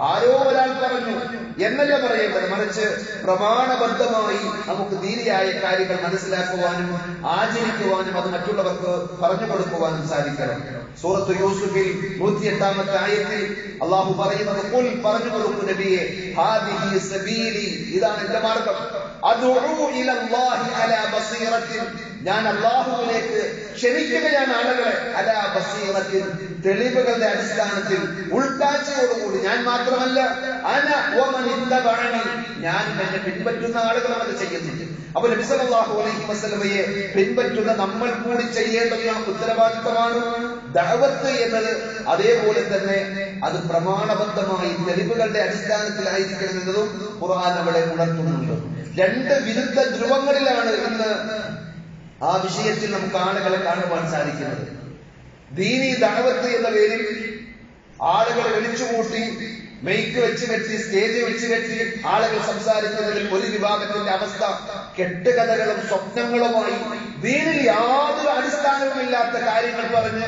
S1: ആരോ ഒരാൾ പറഞ്ഞു എന്നല്ല പറയേണ്ടത്, മറിച്ച് പ്രമാണബദ്ധമായി നമുക്ക് ദീനിയായ കാര്യങ്ങൾ മനസ്സിലാക്കുവാനും ആചരിക്കുവാനും അത് മറ്റുള്ളവർക്ക് പറഞ്ഞു കൊടുക്കുവാനും സാധിക്കണം. സൂറത്ത് യൂസുഫിൽ 108-ാമത്തെ ആയത്തിൽ അല്ലാഹു പറയുന്നത്, ഖുൽ, പറഞ്ഞു കൊടുക്കൂ നബിയെ, ഹാദിഹി സബീലി, ഇതാണ് എന്റെ മാർഗം, അദ്ഉ ഇലല്ലാഹി അലാ ബസീറത്തിൻ, ഞാൻ അല്ലാഹുവിലേക്ക് ക്ഷണിക്കുകയാണ് ആളുകളെ, അലാ ബസീറത്തിൻ, തെളിവുകളുടെ അടിസ്ഥാനത്തിൽ, ഉൾക്കാഴ്ചയോടുകൂടി. ഞാൻ മാത്രമല്ല, അന വമൻ ഇത്തബഅനി, ഞാൻ എന്നെ പിൻപറ്റുന്ന ആളുകളും അത് ചെയ്യുന്നുണ്ട്. അപ്പോൾ നബി സല്ലല്ലാഹു അലൈഹി വസല്ലമയെ പിൻപറ്റുന്ന നമ്മൾ കൂടി ചെയ്യേണ്ടുന്ന ഉത്തരവാദിത്തമാണ് ദഅവത്ത് എന്നത്. അതേപോലെ തന്നെ അത് പ്രമാണബദ്ധമായി തെളിവുകളുടെ അടിസ്ഥാനത്തിലായിരിക്കണം എന്നതും ഖുർആൻ അവിടെ ഉണർത്തുന്നുണ്ട്. രണ്ട് വിരുദ്ധ ധ്രുവങ്ങളിലാണ് ഇന്ന് ആ വിഷയത്തിൽ നമുക്ക് ആളുകളെ കാണുവാൻ സാധിക്കുന്നത്. ദീനി ദഅവത്ത് എന്ന പേരിൽ ആളുകളെ വിളിച്ചുകൂട്ടി മെയ്ക്ക് വെച്ച് കെട്ടി, സ്റ്റേജ് വെച്ച് കെട്ടി ആളുകൾ സംസാരിക്കുന്നതിൽ ഒരു വിഭാഗത്തിന്റെ അവസ്ഥ കെട്ടുകഥകളും സ്വപ്നങ്ങളുമായി ദീനിൽ യാതൊരു അടിസ്ഥാനവുമില്ലാത്ത കാര്യങ്ങൾ പറഞ്ഞ്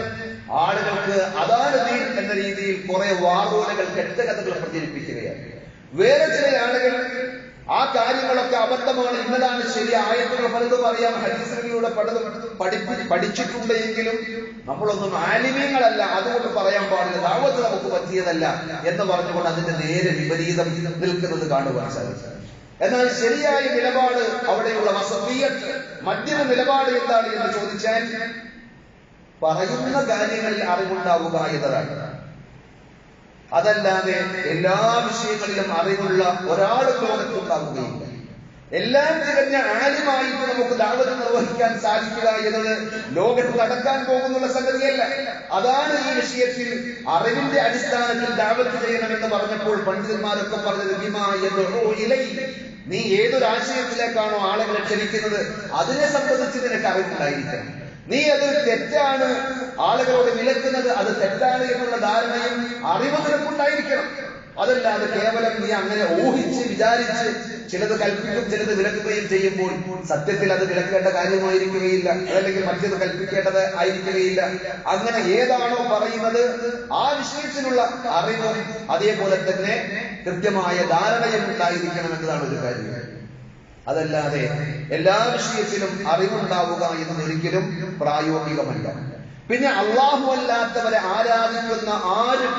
S1: ആളുകൾക്ക് അതാണ് ദീൻ എന്ന രീതിയിൽ കുറെ വാർത്തകൾ കെട്ടുകഥകൾ പ്രചരിപ്പിക്കുകയാണ്. വേറെ ചില ആളുകൾ ആ കാര്യങ്ങളൊക്കെ അബദ്ധമാണ്, ഇന്നതാണ് ശരി, ആയത്തുകൾ പലതും അറിയാം, ഹദീസുകളിലൂടെ പലതും പഠിച്ചിട്ടുണ്ട് എങ്കിലും നമ്മളൊന്നും ആലിമീങ്ങളല്ല, അതുകൊണ്ട് പറയാൻ പാടില്ല, ദഅവത്ത് നമുക്ക് പറ്റിയതല്ല എന്ന് പറഞ്ഞുകൊണ്ട് അതിന്റെ നേരെ വിപരീതം നിൽക്കുന്നത് കാണുവാൻ സാധിക്കും. എന്നാൽ ശരിയായ നിലപാട്, അവിടെയുള്ള വസതിയത്ത്, മധ്യമ നിലപാട് എന്താണ് എന്ന് ചോദിച്ചാൽ പറയുന്ന കാര്യങ്ങളിൽ അറിവുണ്ടാവുക എന്നതാണ്. അതല്ലാതെ എല്ലാ വിഷയങ്ങളിലും അറിവുള്ള ഒരാളും ലോകത്തുണ്ടാവുകയില്ല. എല്ലാം തികഞ്ഞ ആലിമായിട്ട് നമുക്ക് ദഅവത്ത് നിർവഹിക്കാൻ സാധിക്കുക എന്നത് ലോകത്ത് നടക്കാൻ പോകുന്നുള്ള സംഗതിയല്ല. അതാണ് ഈ വിഷയത്തിൽ അറിവിന്റെ അടിസ്ഥാനത്തിൽ ദഅവത്ത് ചെയ്യണമെന്ന് പറഞ്ഞപ്പോൾ പണ്ഡിതന്മാരൊക്കെ പറഞ്ഞത് ബിമാ യദ്ഉ ഇലൈഹി, നീ ഏതൊരാശയത്തിലേക്കാണോ ആളുകളെ ക്ഷണിക്കുന്നത് അതിനെ സംബന്ധിച്ച് നിനക്ക് അറിവുണ്ടായിരിക്കണം. നീ അത് തെറ്റാണ് ആളുകളോട് വിലക്കുന്നത്, അത് തെറ്റാണ് എന്നുള്ള ധാരണയും അറിവ് നിനക്കുണ്ടായിരിക്കണം. അതല്ലാതെ കേവലം നീ അങ്ങനെ ഊഹിച്ച് വിചാരിച്ച് ചിലത് കൽപ്പിക്കും ചിലത് വിലക്കുകയും ചെയ്യുമ്പോൾ സത്യത്തിൽ അത് വിലക്കേണ്ട കാര്യമായിരിക്കുകയില്ല, അതല്ലെങ്കിൽ മറ്റേത് കൽപ്പിക്കേണ്ടത് ആയിരിക്കുകയില്ല. അങ്ങനെ ഏതാണോ പറയുന്നത് ആ വിഷയത്തിലുള്ള അറിവും അതേപോലെ തന്നെ കൃത്യമായ ധാരണയും ഉണ്ടായിരിക്കണം എന്നതാണ് ഒരു കാര്യം. അതല്ലാതെ എല്ലാ വിഷയത്തിലും അറിവുണ്ടാവുക എന്നതൊരിക്കലും പ്രായോഗികമല്ല. പിന്നെ അല്ലാഹു അല്ലാത്തവരെ ആരാധിക്കുന്ന ആരും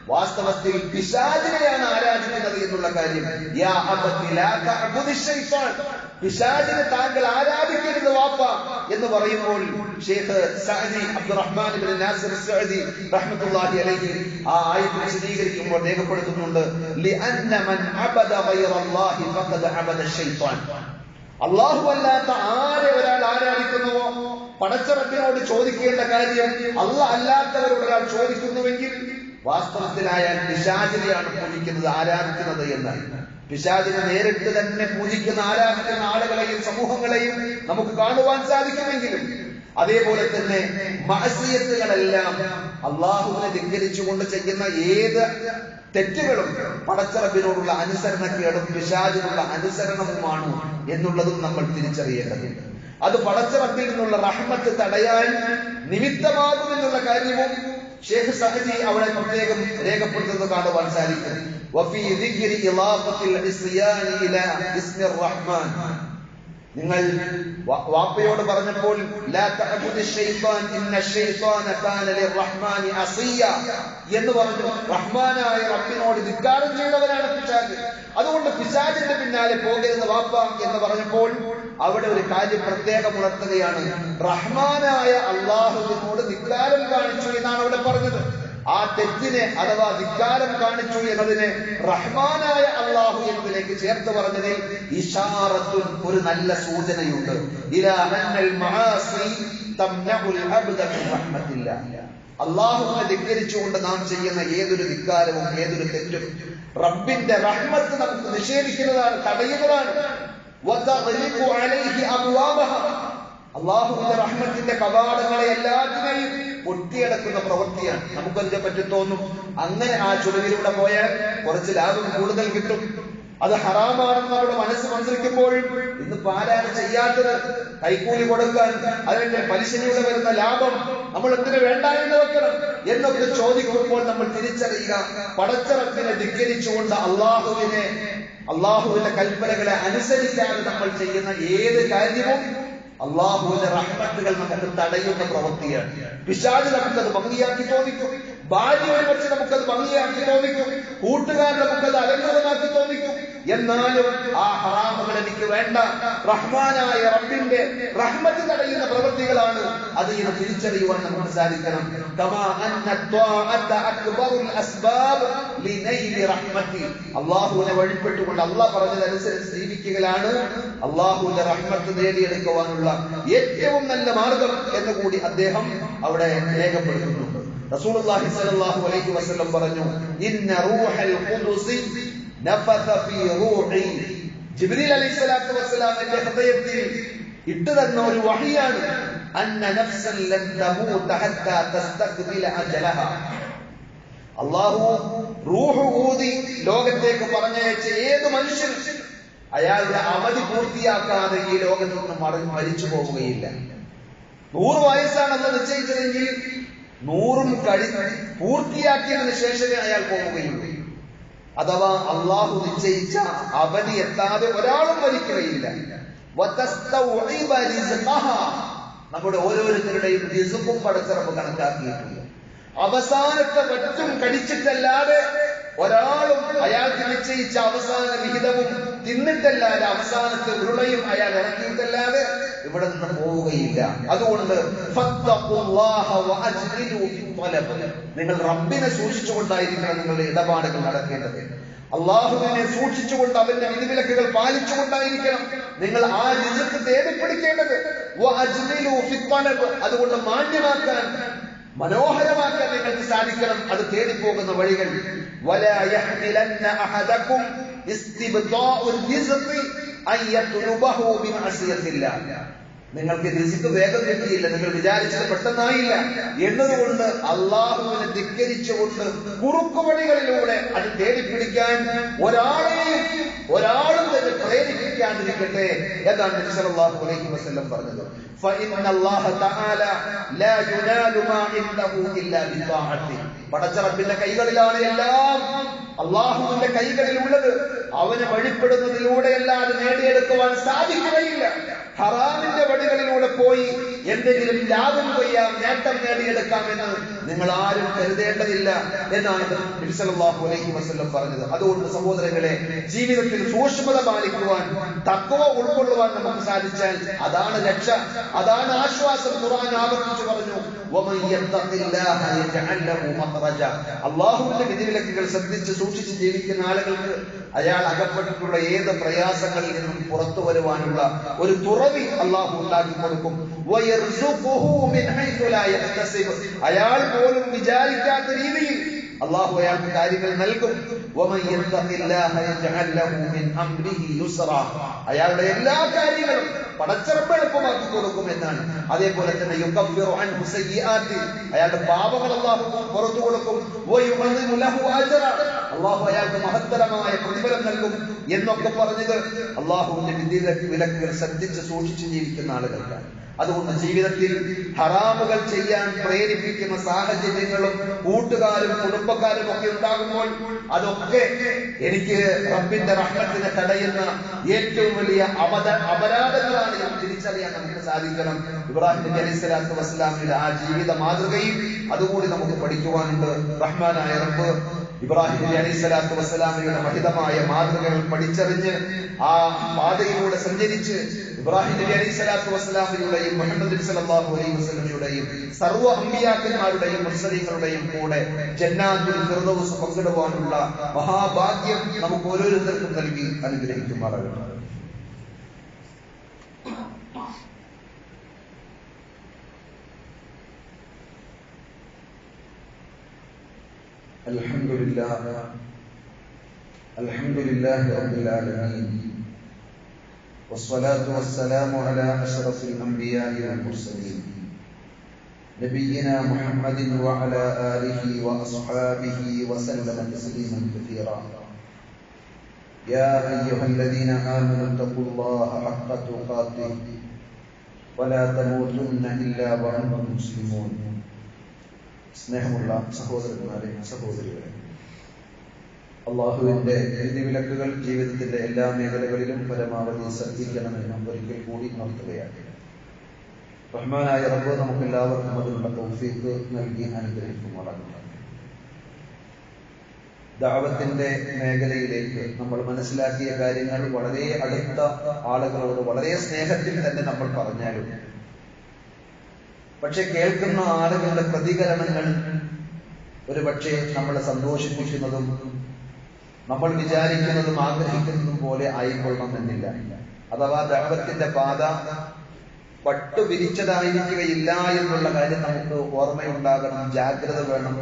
S1: വാസ്തവത്തിൽ പിശാചിനെയാണ് ആരാധിക്കുന്നത് എന്നുള്ള കാര്യം. യാ അബതി ലാ തഅബുദി ശൈത്താൻ, പിശാചിനെ താങ്കൾ ആരാധിക്കരുത് വാപ്പ എന്ന് പറയുമ്പോൾ ഷെയ്ഖ് സഅദി അബ്ദുറഹ്മാൻ ഇബ്നു നാസിർ സഅദി റഹ്മത്തുള്ളാഹി അലൈഹി ആ ആയത്ത് വിശദീകരിക്കുമ്പോൾ രേഖപ്പെടുത്തുന്നുണ്ട്, ലിഅന്ന മൻ അബദ ഗൈറല്ലാഹി ഫഖദ അബദ ശൈത്താൻ. അല്ലാഹു അല്ലാത്ത ആരെ ഒരാൾ ആരാധിക്കുന്നുവോ, പടച്ച റബ്ബിനോട് ചോദിക്കേണ്ട കാര്യം അല്ലാഹ് അല്ലാത്തവരോട് ഒരാൾ ചോദിക്കുന്നുവെങ്കിൽ വാസ്തവത്തിൽ അയാൾ പിശാചിനെയാണ് പൂജിക്കുന്നത്, ആരാധിക്കുന്നത് എന്നാണ്. പിശാചിനെ നേരിട്ട് തന്നെ പൂജിക്കുന്ന ആരാധിക്കുന്ന ആളുകളെയും സമൂഹങ്ങളെയും നമുക്ക് കാണുവാൻ സാധിക്കുമെങ്കിലും അതേപോലെ തന്നെ മഅസിയത്തുകളെല്ലാം അള്ളാഹുവിനെ ധിക്കരിച്ചുകൊണ്ട് ചെയ്യുന്ന ഏത് തെറ്റുകളും പടച്ച റബ്ബിനോടുള്ള അനുസരണക്കേടും പിശാചിനുള്ള അനുസരണവുമാണ് എന്നുള്ളതും നമ്മൾ തിരിച്ചറിയേണ്ടതുണ്ട്. അത് പടച്ച റബ്ബിൽ നിന്നുള്ള റഹ്മത്ത് തടയാൻ നിമിത്തമാകുമെന്നുള്ള കാര്യവും ഷെയ്ഖ് സഅദി അവിടെ പ്രത്യേകം രേഖപ്പെടുത്തുന്നത് കാണുവാൻ സാധിക്കും. വഫീ ദിക്രി ഇളാഫത്തിൽ ഇസ്യാൻ ഇലാ ഇസ്മിർ റഹ്മാൻ, നിങ്ങൾ വാപ്പയോട് പറഞ്ഞപ്പോൾ ലാ തഅബുദി ശൈത്താൻ ഇന്ന ശൈത്താന കാന ലിർറഹ്മാനി അസിയ എന്ന് പറഞ്ഞു. റഹ്മാനായ റബ്ബിനോട് ധിക്കാരം ചെയ്തവനാണ് പിശാച്, അതുകൊണ്ട് പിശാചിന്റെ പിന്നാലെ പോകരുത് വാപ്പ എന്ന് പറഞ്ഞപ്പോൾ അവിടെ ഒരു കാര്യം പ്രത്യേകം ഉണർത്തുകയാണ്. റഹ്മാനായ അള്ളാഹുവിനോട് ധിക്കാരം കാണിച്ചു എന്നാണ് അവിടെ പറഞ്ഞത്. ആ തെറ്റിനെ അഥവാ ധിക്കാരം കാണിച്ചു എന്നതിനെ റഹ്മാനായ അള്ളാഹു എന്നതിലേക്ക് ചേർത്ത് പറഞ്ഞതിൽ ഇശാറത്തുൻ, ഒരു നല്ല സൂചനയുണ്ട്. ഇലാ അന്നൽ മആസി തംനഉൽ അബ്ദ മിൻ റഹ്മത്തില്ലാഹ്, അള്ളാഹുവിനെ ധിക്കരിച്ചുകൊണ്ട് നാം ചെയ്യുന്ന ഏതൊരു ധിക്കാരവും ഏതൊരു തെറ്റും റബ്ബിന്റെ റഹ്മത്ത് നമുക്ക് നിഷേധിക്കുന്നതാണ്, തടയുന്നതാണ്. വതഗ്ലിഖു അലൈഹി അബ്വാബഹ, അള്ളാഹുവിന്റെ റഹ്മത്തിന്റെ കവാടങ്ങളെ എല്ലാത്തിനെയും പൊട്ടിയടക്കുന്ന പ്രവൃത്തിയാണ്. നമുക്കതിനെ പറ്റി തോന്നും അങ്ങനെ ആ ചുരുവിലൂടെ പോയാൽ കുറച്ച് ലാഭം കൂടുതൽ കിട്ടും, അത് ഹറാമാണെന്ന് നമ്മുടെ മനസ്സ് മനസ്സിലാക്കുമ്പോഴും ഇന്ന് ആരാണ് ചെയ്യാത്തത്? കൈക്കൂലി കൊടുക്കാൻ അതിന്റെ പലിശയിലൂടെ വരുന്ന ലാഭം നമ്മൾ എന്തിനു വേണ്ട എന്ന് വെക്കണം എന്നൊക്കെ ചോദിക്കുമ്പോൾ നമ്മൾ തിരിച്ചറിയുക, പടച്ച റബ്ബിനെ ധിക്കരിച്ചുകൊണ്ട് അള്ളാഹുവിന്റെ കൽപ്പനകളെ അനുസരിക്കാതെ നമ്മൾ ചെയ്യുന്ന ഏത് കാര്യവും അള്ളാഹുവിന്റെ റഹ്മത്തുകൾ നമുക്ക് തടയുന്ന പ്രവൃത്തിയാണ്. പിശാച് നമുക്കത് ഭംഗിയാക്കി തോന്നിക്കും, ഭാര്യ ഒരുപക്ഷെ നമുക്കത് ഭംഗിയാക്കി തോന്നിക്കും, കൂട്ടുകാർ നമുക്കത് അലങ്കൃതമാക്കി തോന്നിക്കും. എന്നാലും ആ ഹറാമുകൾ എനിക്ക് വേണ്ട, റഹ്മാനായ റബ്ബിന്റെ റഹ്മത്ത് തടയുന്ന പ്രവൃത്തികളാണ് അത് എന്ന് തിരിച്ചറിയുവാൻ നമുക്ക് സാധിക്കണം. കമാ അന്ന ത്വാഅത അക്ബറുൽ അസ്ബാബ് ലിനൈലി റഹ്മത്തി, അല്ലാഹുവിനെ വഴിപ്പെട്ടുകൊണ്ട് അല്ലാഹ് പറഞ്ഞതനുസരിച്ച് ജീവിക്കുകയാണ് അല്ലാഹുവിന്റെ റഹ്മത്ത് നേടിയെടുക്കുവാനുള്ള ഏറ്റവും നല്ല മാർഗം എന്ന് കൂടി അദ്ദേഹം അവിടെ രേഖപ്പെടുത്തുന്നുണ്ട്. റസൂലുള്ളാഹി സ്വല്ലല്ലാഹു അലൈഹി വസല്ലം പറഞ്ഞു, ഇന്ന റൂഹൽ ഖുദ്സി നഫത ഫീ റൂഹി, ജിബ്രീൽ അലൈഹിസ്സലാത്തു വസ്സലാം എന്റെ ഹൃദയത്തിൽ ഇട്ടു തന്ന ഒരു വഹിയാണ്, അന്ന നഫ്സൻ ലൻ തമൂത ഹത്താ തസ്തഖ്ബില അജലഹ, അല്ലാഹു റൂഹ് ഊതി ലോകത്തേക്ക് പറഞ്ഞയച്ച ഏത് മനുഷ്യനും അയാളുടെ അവധി പൂർത്തിയാക്കാതെ ഈ ലോകത്ത് നിന്ന് മരിച്ചു പോവുകയില്ല. 100 വയസ്സാണെന്ന് നിശ്ചയിച്ചതെങ്കിൽ 100 പൂർത്തിയാക്കിയതിനു ശേഷമേ അയാൾ പോവുകയുള്ളൂ. അഥവാ അള്ളാഹു നിശ്ചയിച്ച അവധി എത്താതെ ഒരാളും മരിക്കുകയില്ല. നമ്മുടെ ഓരോരുത്തരുടെയും റിസ്ഖും പടച്ചറപ്പ് കണക്കാക്കിയിട്ടുണ്ട്. അവസാനത്തെ വറ്റും കടിച്ചിട്ടല്ലാതെ ഒരാളും അയാൾക്ക് നിശ്ചയിച്ച അവസാന വിഹിതവും തിന്നിട്ടല്ലാതെ അവസാനത്തെ ഉരുളയും അയാൾ ഇറക്കിയിട്ടല്ലാതെ ഇവിടെ നിന്ന് പോവുകയില്ല. അതുകൊണ്ട് നിങ്ങൾ റബ്ബിനെ സൂക്ഷിച്ചുകൊണ്ടായിരിക്കണം നിങ്ങളുടെ ഇടപാടുകൾ നടക്കേണ്ടത്. അള്ളാഹുവിനെ സൂക്ഷിച്ചുകൊണ്ട് അവന്റെ വിധിവിലക്കുകൾ പാലിച്ചുകൊണ്ടായിരിക്കണം നിങ്ങൾ ആ റിസ്ക് തേടിപ്പിടിക്കേണ്ടത്. അതുകൊണ്ട് മാന്യമാക്കാൻ, മനോഹരമാക്കാൻ നിങ്ങൾക്ക് സാധിക്കണം അത് തേടിപ്പോകുന്ന വഴികൾ. നിങ്ങൾക്ക് റിസ്ക് വേഗം കിട്ടിയില്ല, നിങ്ങൾ വിചാരിച്ചത് പെട്ടെന്നായില്ല എന്നതുകൊണ്ട് അള്ളാഹുവിനെ ധിക്കരിച്ചുകൊണ്ട് കുറുക്കുവഴികളിലൂടെ അത് തേടിപ്പിടിക്കാൻ ഒരാളും തന്നെ പ്രേരിപ്പിക്കാതിരിക്കട്ടെ എന്നാണ് നബി സല്ലല്ലാഹു അലൈഹി വസല്ലം പറഞ്ഞത്. പടച്ചറപ്പിന്റെ കൈകളിലാണ് എല്ലാം. അള്ളാഹുവിന്റെ കൈകളിലുള്ളത് അവന് വഴിപ്പെടുന്നതിലൂടെയല്ലാതെ നേടിയെടുക്കുവാൻ സാധിക്കുകയില്ല. ഹറാമിന്റെ വഴികളിലൂടെ പോയി എന്തെങ്കിലും ലാഭം കൊയ്യാം, നേട്ടം നേടിയെടുക്കാമെന്ന് നിങ്ങൾ ആരും കരുതേണ്ടതില്ല എന്നാണ് നബി സല്ലല്ലാഹു അലൈഹി വസല്ലം പറഞ്ഞത്. അതുകൊണ്ട് സഹോദരങ്ങളെ, ജീവിതത്തിൽ സൂക്ഷ്മത പാലിക്കുവാൻ, തഖ്വ ഉൾക്കൊള്ളുവാൻ നമുക്ക് സാധിച്ചാൽ അതാണ് രക്ഷ, അതാണ് ആശ്വാസം. ഖുർആൻ ആവർത്തിച്ചു പറഞ്ഞു, അള്ളാഹുവിന്റെ വിധിവിലക്കുകൾ ശ്രദ്ധിച്ച് സൂക്ഷിച്ച് ജീവിക്കുന്ന ആളുകൾക്ക് അയാൾ അകപ്പെട്ടിട്ടുള്ള ഏത് പ്രയാസങ്ങളിൽ നിന്നും പുറത്തു വരുവാനുള്ള ഒരു തുറവി അള്ളാഹു ഉണ്ടാക്കി കൊടുക്കും. അയാൾ പോലും വിചാരിക്കാത്ത രീതിയിൽ അള്ളാഹു അയാൾക്ക് കാര്യങ്ങൾ നൽകും. അയാളുടെ എല്ലാ കാര്യങ്ങളും പടച്ചറപ്പ് എളുപ്പമാക്കി കൊടുക്കും എന്നാണ്. അതേപോലെ തന്നെ അയാളുടെ പാപങ്ങൾ അള്ളാഹു പുറത്തു കൊടുക്കും. അള്ളാഹു അയാൾക്ക് മഹത്തരമായ പ്രതിഫലം നൽകും എന്നൊക്കെ പറഞ്ഞത് അള്ളാഹുവിന്റെ വിലക്കുകൾ ശ്രദ്ധിച്ച് സൂക്ഷിച്ച് ജീവിക്കുന്ന ആളുകൾക്കാണ്. അതുകൊണ്ട് ജീവിതത്തിൽ ഹറാമുകൾ ചെയ്യാൻ പ്രേരിപ്പിക്കുന്ന സാഹചര്യങ്ങളും കൂട്ടുകാരും കുടുംബക്കാരും ഒക്കെ ഉണ്ടാകുമ്പോൾ അതൊക്കെ എനിക്ക് റബ്ബിന്റെ റഹ്മത്തിനെ തടയുന്ന ഏറ്റവും വലിയ അപരാധങ്ങളാണ് എന്ന് തിരിച്ചറിയാൻ നമുക്ക് സാധിക്കണം. ഇബ്രാഹിം നബി അലൈഹി സ്വലാത്തു വസ്സലാമിന്റെ ആ ജീവിത മാതൃകയിൽ അതുകൂടി നമുക്ക് പഠിക്കുവാനുണ്ട്. റഹ്മാനായ റബ്ബ് ഇബ്രാഹിം നബി അലൈഹി സ്വലാത്തു വസ്സലാമിയുടെ മഹിതമായ മാതൃകകൾ പഠിച്ചറിഞ്ഞ് ആ പാതയിലൂടെ സഞ്ചരിച്ച് ഇബ്രാഹിം നബി അലൈഹി സ്വലാത്തു വസ്സലാമിയുടെയും മുഹമ്മദ് നബി സല്ലല്ലാഹു അലൈഹി വസല്ലമയുടെയും സർവ്വ അമ്പിയാക്കന്മാരുടെയും മുർസലീങ്ങളുടെയും കൂടെ ജന്നാത്തുൽ ഫിർദൗസ് പങ്കിടുവാനുള്ള മഹാഭാഗ്യം നമുക്ക് ഓരോരുത്തർക്കും നൽകി അനുഗ്രഹിക്കുമാറാകട്ടെ. അൽഹംദുലില്ലാഹി റബ്ബിൽ ആലമീൻ والصلاة والسلام على أشرف الأنبياء والمرسلين نبينا محمد وعلى آله وأصحابه وسلم تسليما كثيرا. يا أيها الذين آمنوا اتقوا الله حق تقاته ولا تموتن إلا وأنتم مسلمون. സ്നേഹമുള്ള സഹോദരന്മാരെ, സഹോദരികളെ, അള്ളാഹുവിന്റെ വിധിവിലക്കുകൾ ജീവിതത്തിന്റെ എല്ലാ മേഖലകളിലും പരമാവധി ശ്രദ്ധിക്കണമെന്നും ഒരിക്കൽ കൂടി ഉണർത്തുകയാണ്. റഹ്മാനായ റബ്ബ് നമുക്ക് എല്ലാവർക്കും അതിനുള്ള തൗഫീഖ് നൽകി അനുഗ്രഹിക്കുമാറാകട്ടെ. ദഅവത്തിന്റെ മേഖലയിലേക്ക് നമ്മൾ മനസ്സിലാക്കിയ കാര്യങ്ങൾ വളരെ അടുത്ത ആളുകളോട് വളരെ സ്നേഹത്തിൽ തന്നെ നമ്മൾ പറഞ്ഞാലും പക്ഷെ കേൾക്കുന്ന ആളുകളുടെ പ്രതികരണങ്ങൾ ഒരു പക്ഷേ നമ്മളെ സന്തോഷിപ്പിക്കുന്നതും നമ്മൾ വിചാരിക്കുന്നതും ആഗ്രഹിക്കുന്നതും പോലെ ആയിക്കൊള്ളണമെന്നില്ല. അഥവാ ദഅവത്തിന്റെ പാത പട്ടു വിരിച്ചതായിരിക്കുകയില്ല എന്നുള്ള കാര്യം നമുക്ക് ഓർമ്മയുണ്ടാകണം. ജാഗ്രത വേണം.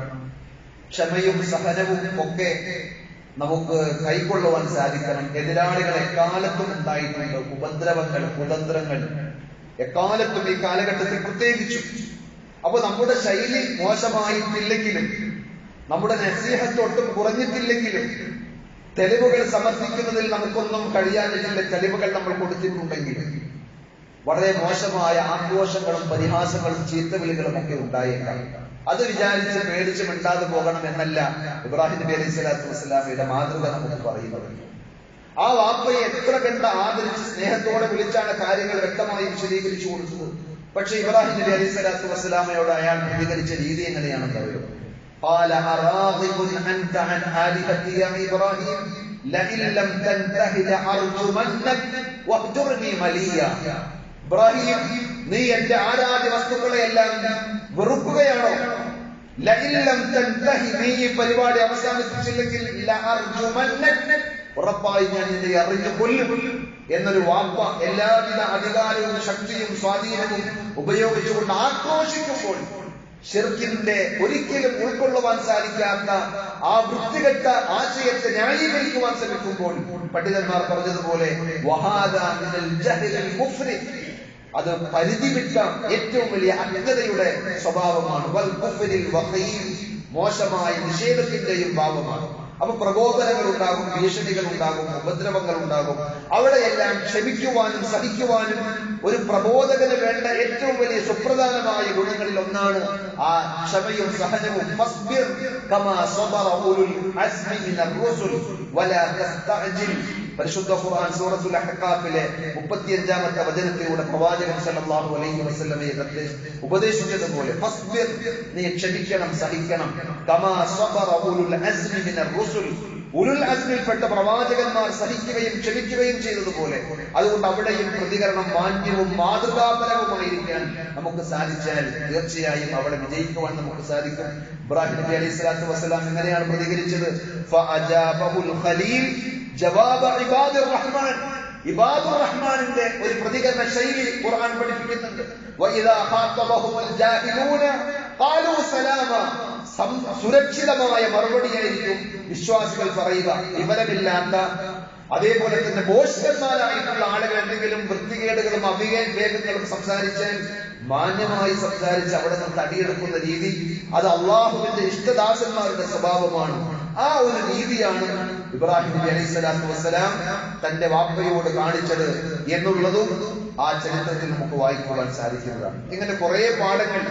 S1: ക്ഷമയും സഹനവും ഒക്കെ നമുക്ക് കൈക്കൊള്ളുവാൻ സാധിക്കണം. എതിരാളികൾ എക്കാലത്തും ഉണ്ടായിട്ടുണ്ട്. ഉപദ്രവങ്ങൾ, കുതന്ത്രങ്ങൾ എക്കാലത്തും ഈ കാലഘട്ടത്തിൽ പ്രത്യേകിച്ചു. അപ്പൊ നമ്മുടെ ശൈലി മോശമായിട്ടില്ലെങ്കിലും, നമ്മുടെ നസീഹത്ത് ഒട്ടും കുറഞ്ഞിട്ടില്ലെങ്കിലും, തെളിവുകൾ സമർപ്പിക്കുന്നതിൽ നമുക്കൊന്നും കഴിയാനില്ല. തെളിവുകൾ നമ്മൾ കൊടുത്തിട്ടുണ്ടെങ്കിലും വളരെ മോശമായ ആക്രോശങ്ങളും പരിഹാസങ്ങളും ചീത്തവിളികളും ഒക്കെ ഉണ്ടായേക്കാം. അത് വിചാരിച്ച് പേടിച്ച് മിണ്ടാതെ പോകണം എന്നല്ല ഇബ്രാഹിം നബി അലൈഹി സ്വലാത്തു വസ്സലാമയുടെ മാതൃക നമുക്ക് പറയുന്നത്. ആ വാപ്പയെ എത്ര കണ്ട് ആദരിച്ച് സ്നേഹത്തോടെ വിളിച്ചാണ് കാര്യങ്ങൾ വ്യക്തമായി വിശദീകരിച്ചു കൊടുത്തത്. പക്ഷെ ഇബ്രാഹിം നബി അലൈഹി സ്വലാത്തു വസ്സലാമയോട് അയാൾ പ്രതികരിച്ച രീതി എങ്ങനെയാണെന്ന് അറിയോ? قال أراغب أنت عن آلهتي يا إبراهيم لئن لم تنته لأرجمنك واهجرني مليا. ഇബ്രാഹിം, നീ എന്റെ ആരാധ്യ വസ്തുക്കളെയെല്ലാം വെറുക്കുകയാണോ? ലഇൻ ലം തൻതഹി, നീ ഈ പരിപാടി അവസാനിപ്പിച്ചില്ലെങ്കിൽ ലഅർജുമന്നക, ഉറപ്പായി ഞാൻ നിന്നെ എറിഞ്ഞു കൊല്ലും എന്നൊരു വാപ്പ എല്ലാവിധ അധികാരവും ശക്തിയും സ്വാധീനവും ഉപയോഗിച്ചുകൊണ്ട് ആക്രോശിക്കുമ്പോൾ, ശിർക്കിന്റെ ഒരിക്കലും ഉൾക്കൊള്ളുവാൻ സാധിക്കാത്ത ആ വൃത്തികെട്ട ആശയത്തെ ന്യായീകരിക്കുവാൻ ശ്രമിക്കുമ്പോൾ, പണ്ഡിതന്മാർ പറഞ്ഞതുപോലെ വഹാദാ മിനൽ ജഹ്ലിൽ മുഫ്രിദ്, അത് പരിധി വിട്ട ഏറ്റവും വലിയ അജ്ഞതയുടെ സ്വഭാവമാണ്. വൽ കുഫ്രിൽ വഖീം, മോശമായ നിഷേധത്തിന്റെയും ഭാവമാണ്. അപ്പൊ പ്രകോപനങ്ങൾ ഉണ്ടാകും, ഭീഷണികൾ ഉണ്ടാകും, ഉപദ്രവങ്ങൾ ഉണ്ടാകും. അവിടെയെല്ലാം ക്ഷമിക്കുവാനും സഹിക്കുവാനും ഒരു പ്രബോധകന് വേണ്ട ഏറ്റവും വലിയ സുപ്രധാനമായ ഗുണങ്ങളിൽ ഒന്നാണ് ആ ക്ഷമയും സഹനവും. ഫസ്ബിർ കമാ സബറ ഉലുൽ അസ്മി മിനർ റുസുൽ വലാ തസ്തഅജിൽ. പരിശുദ്ധ ഖുർആൻ സൂറത്തുൽ അഹ്ഖാഫിലെ 35-ാമത്തെ വചനത്തിലൂടെ പ്രവാചകൻ സല്ലല്ലാഹു അലൈഹി വസല്ലമയെ ഉപദേശിച്ചതുപോലെ ഫസ്ബിർ, നീ ക്ഷമിക്കണം, സഹിക്കണം. കമാ സബറ ഉലുൽ അസ്മി മിനർ റുസുൽ, ഉലുൽ അസ്മിൽപ്പെട്ട പ്രവാചകന്മാർ സഹിക്കുകയും ക്ഷമിക്കുകയും ചെയ്തതുപോലെ. അതുകൊണ്ട് അവിടെയും പ്രതികരണം മാന്യവും മാതൃകാപരവുമായിരിക്കാൻ നമുക്ക് സാധിച്ചാൽ തീർച്ചയായും അവിടെ വിജയിക്കുവാൻ നമുക്ക് സാധിക്കും. ഇബ്രാഹിം നബി അലൈഹി സ്വലാത്തു വസ്സലാം എങ്ങനെയാണ് പ്രതികരിച്ചത്? ഫഅജാബഹുൽ ഖലീൽ ജവാബ ഇബാദുർ റഹ്മാൻ. ഇബാദുർ റഹ്മാനിന്റെ ഒരു പ്രതികരണ ശൈലി ഖുർആൻ പഠിപ്പിക്കുന്നുണ്ട്. വഇദാ ഖാതബഹുൽ ജാഹിലൂന ഖാലൂ സലാമ, സുരക്ഷിതമായ മറുപടിയായിരിക്കും വിശ്വാസികൾ പറയുക. വിവരമില്ലാത്ത, അതേപോലെ തന്നെ ബോഷന്മാരായിട്ടുള്ള ആളുകൾ എന്തെങ്കിലും വൃത്തികേടുകളും അവിവേകങ്ങളും സംസാരിച്ചാൽ മാന്യമായി സംസാരിച്ച് അവിടെ നിന്ന് തടിയെടുക്കുന്ന രീതി, അത് അള്ളാഹുവിന്റെ ഇഷ്ടദാസന്മാരുടെ സ്വഭാവമാണ്. ആ ഒരു രീതിയാണ് ഇബ്രാഹിം നബി അലൈഹി സ്വലാത്തു വസ്സലാം തന്റെ വാപ്പയോട് കാണിച്ചത് എന്നുള്ളതും ആ ചരിത്രത്തിൽ നമുക്ക് വായിക്കുവാൻ സാധിക്കുന്നതാണ്. ഇങ്ങനെ കുറെ പാഠങ്ങൾ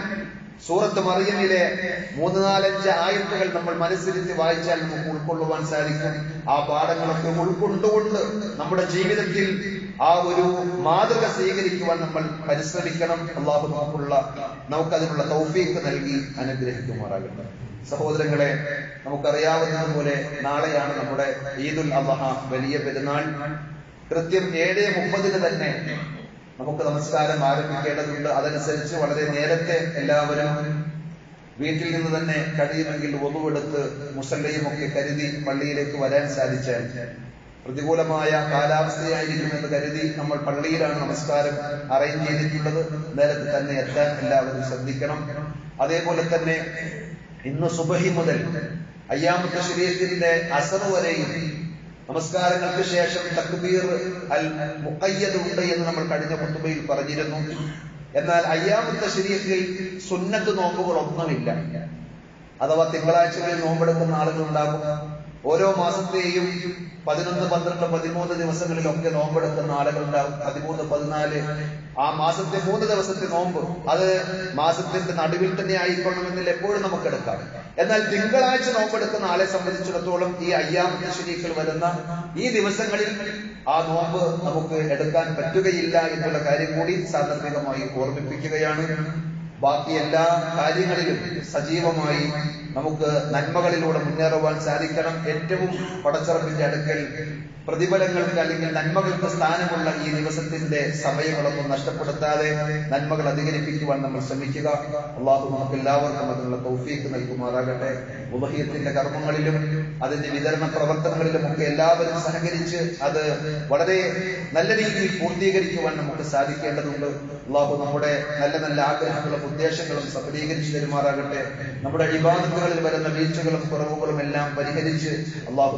S1: സൂറത്ത് മറിയമിലെ 3-4-5 ആയത്തുകൾ നമ്മൾ മനസ്സിരുത്തി വായിച്ചാൽ നമുക്ക് ഉൾക്കൊള്ളുവാൻ സാധിക്കും. ആ പാഠങ്ങളൊക്കെ ഉൾക്കൊണ്ടുകൊണ്ട് നമ്മുടെ ജീവിതത്തിൽ ആ ഒരു മാതൃക സ്വീകരിക്കുവാൻ നമ്മൾ പരിശ്രമിക്കണം. അള്ളാഹു നമുക്കതിനുള്ള തൗഫീഖ് നൽകി അനുഗ്രഹിക്കുമാറാകട്ടെ. സഹോദരങ്ങളെ, നമുക്കറിയാവുന്നതുപോലെ നാളെയാണ് നമ്മുടെ ഈദുൽ അദ്ഹ, വലിയ പെരുന്നാൾ. കൃത്യം 7:30 തന്നെ നമുക്ക് നമസ്കാരം ആരംഭിക്കേണ്ടതുണ്ട്. അതനുസരിച്ച് വളരെ നേരത്തെ എല്ലാവരും വീട്ടിൽ നിന്ന് തന്നെ കഴിയുമെങ്കിൽ ഒന്നുവെടുത്ത് മുസല്ലയും ഒക്കെ കരുതി പള്ളിയിലേക്ക് വരാൻ സാധിച്ചാൽ, പ്രതികൂലമായ കാലാവസ്ഥയായിരിക്കുമെന്ന് കരുതി നമ്മൾ പള്ളിയിലാണ് നമസ്കാരം അറേഞ്ച് ചെയ്തിട്ടുള്ളത്. നേരത്തെ തന്നെ എത്താൻ എല്ലാവരും ശ്രദ്ധിക്കണം. അതേപോലെ തന്നെ ഇന്ന് സുബഹി മുതൽ അയ്യാമുൽ തശ്രീഖിന്റെ അസർ വരെയും നമസ്കാരങ്ങൾക്ക് ശേഷം തക്ബീർ അൽ മുഖയ്യദ് ഉണ്ട് എന്ന് നമ്മൾ കഴിഞ്ഞ ഖുതുബയിൽ പറഞ്ഞിരുന്നു. എന്നാൽ അയ്യാമുൽ തശ്രീഖിൽ സുന്നത്ത് നോമ്പുകളൊന്നുമില്ല. അഥവാ തിങ്കളാഴ്ചകളിൽ നോമ്പെടുക്കുന്ന ആളുകൾ ഉണ്ടാകും. ഓരോ മാസത്തെയും 11, 12, 13 ദിവസങ്ങളിലൊക്കെ നോമ്പെടുക്കുന്ന ആളുകൾ ഉണ്ടാകും. 13, 14 ആ മാസത്തെ 3 ദിവസത്തെ നോമ്പ് അത് മാസത്തിന്റെ നടുവിൽ തന്നെ ആയിക്കൊള്ളണമെന്നില്ല, എപ്പോഴും നമുക്ക് എടുക്കാം. എന്നാൽ തിങ്കളാഴ്ച നോമ്പെടുക്കുന്ന ആളെ സംബന്ധിച്ചിടത്തോളം ഈ അയ്യാമുൽ തശ്രീഖിൽ വരുന്ന ഈ ദിവസങ്ങളിൽ ആ നോമ്പ് നമുക്ക് എടുക്കാൻ പറ്റുകയില്ല എന്നുള്ള കാര്യം കൂടി സാന്ദർഭികമായി ഓർമ്മിപ്പിക്കുകയാണ്. ബാക്കി എല്ലാ കാര്യങ്ങളിലും സജീവമായി നമുക്ക് നന്മകളിലൂടെ മുന്നേറുവാൻ സാധിക്കണം. ഏറ്റവും പടച്ചറപ്പിന്റെ അടുക്കൽ പ്രതിഫലങ്ങൾക്ക് അല്ലെങ്കിൽ നന്മകൾക്ക് സ്ഥാനമുള്ള ഈ ദിവസത്തിന്റെ സമയങ്ങളൊന്നും നഷ്ടപ്പെടുത്താതെ നന്മകൾ അധികരിപ്പിക്കുവാൻ നമ്മൾ ശ്രമിക്കുക. അള്ളാഹു നമുക്ക് എല്ലാവർക്കും അതിനുള്ള തൗഫീഖ് നൽകുമാറാകട്ടെ. ഉദ്ഹിയത്തിന്റെ കർമ്മങ്ങളിലും അതിന്റെ വിതരണ പ്രവർത്തനങ്ങളിലും ഒക്കെ എല്ലാവരും സഹകരിച്ച് അത് വളരെ നല്ല രീതിയിൽ പൂർത്തീകരിക്കുവാൻ നമുക്ക് സാധിക്കേണ്ടതുണ്ട്. അള്ളാഹു നമ്മുടെ നല്ല നല്ല ആഗ്രഹങ്ങളും ഉദ്ദേശങ്ങളും സഫലീകരിച്ചു തരുമാറാകട്ടെ. നമ്മുടെ ഇബാദത്തുകളിൽ വരുന്ന വീഴ്ചകളും കുറവുകളും എല്ലാം പരിഹരിച്ച് അള്ളാഹു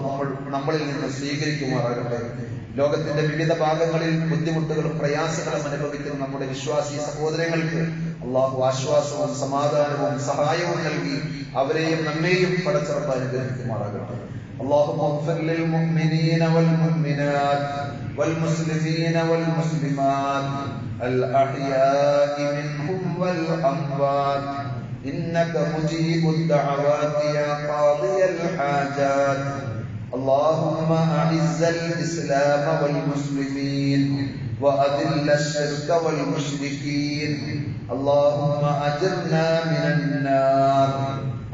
S1: നമ്മളിൽ നിന്ന് സ്വീകരിക്കുമാറാകട്ടെ. ലോകത്തിന്റെ വിവിധ ഭാഗങ്ങളിൽ ബുദ്ധിമുട്ടുകളും പ്രയാസങ്ങളും അനുഭവിക്കുന്ന നമ്മുടെ വിശ്വാസി സഹോദരങ്ങൾക്ക് അള്ളാഹു ആശ്വാസവും സമാധാനവും സഹായവും നൽകി അവരെയും നമ്മെയും പടച്ചറപ്പ് അനുഗ്രഹിക്കുമാറാകട്ടെ. اللهم اغفر للمؤمنين والمؤمنات والمسلمين والمسلمات الأحياء منهم والأموات إنك مجيب الدعوات يا قاضي الحاجات اللهم أعز الإسلام والمسلمين وأذل الشرك والمشركين اللهم أجرنا من النار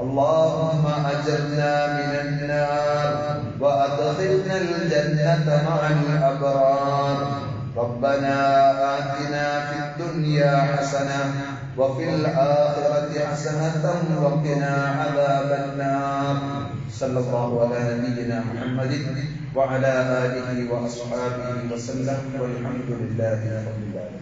S1: اللهم أجرنا من النار وأدخلنا الجنة مع الأبرار ربنا آتنا في الدنيا حسنة وفي الآخرة حسنة وقنا عذاب النار صلى الله على نبينا محمد وعلى آله وأصحابه وسلم والحمد لله رب العالمين.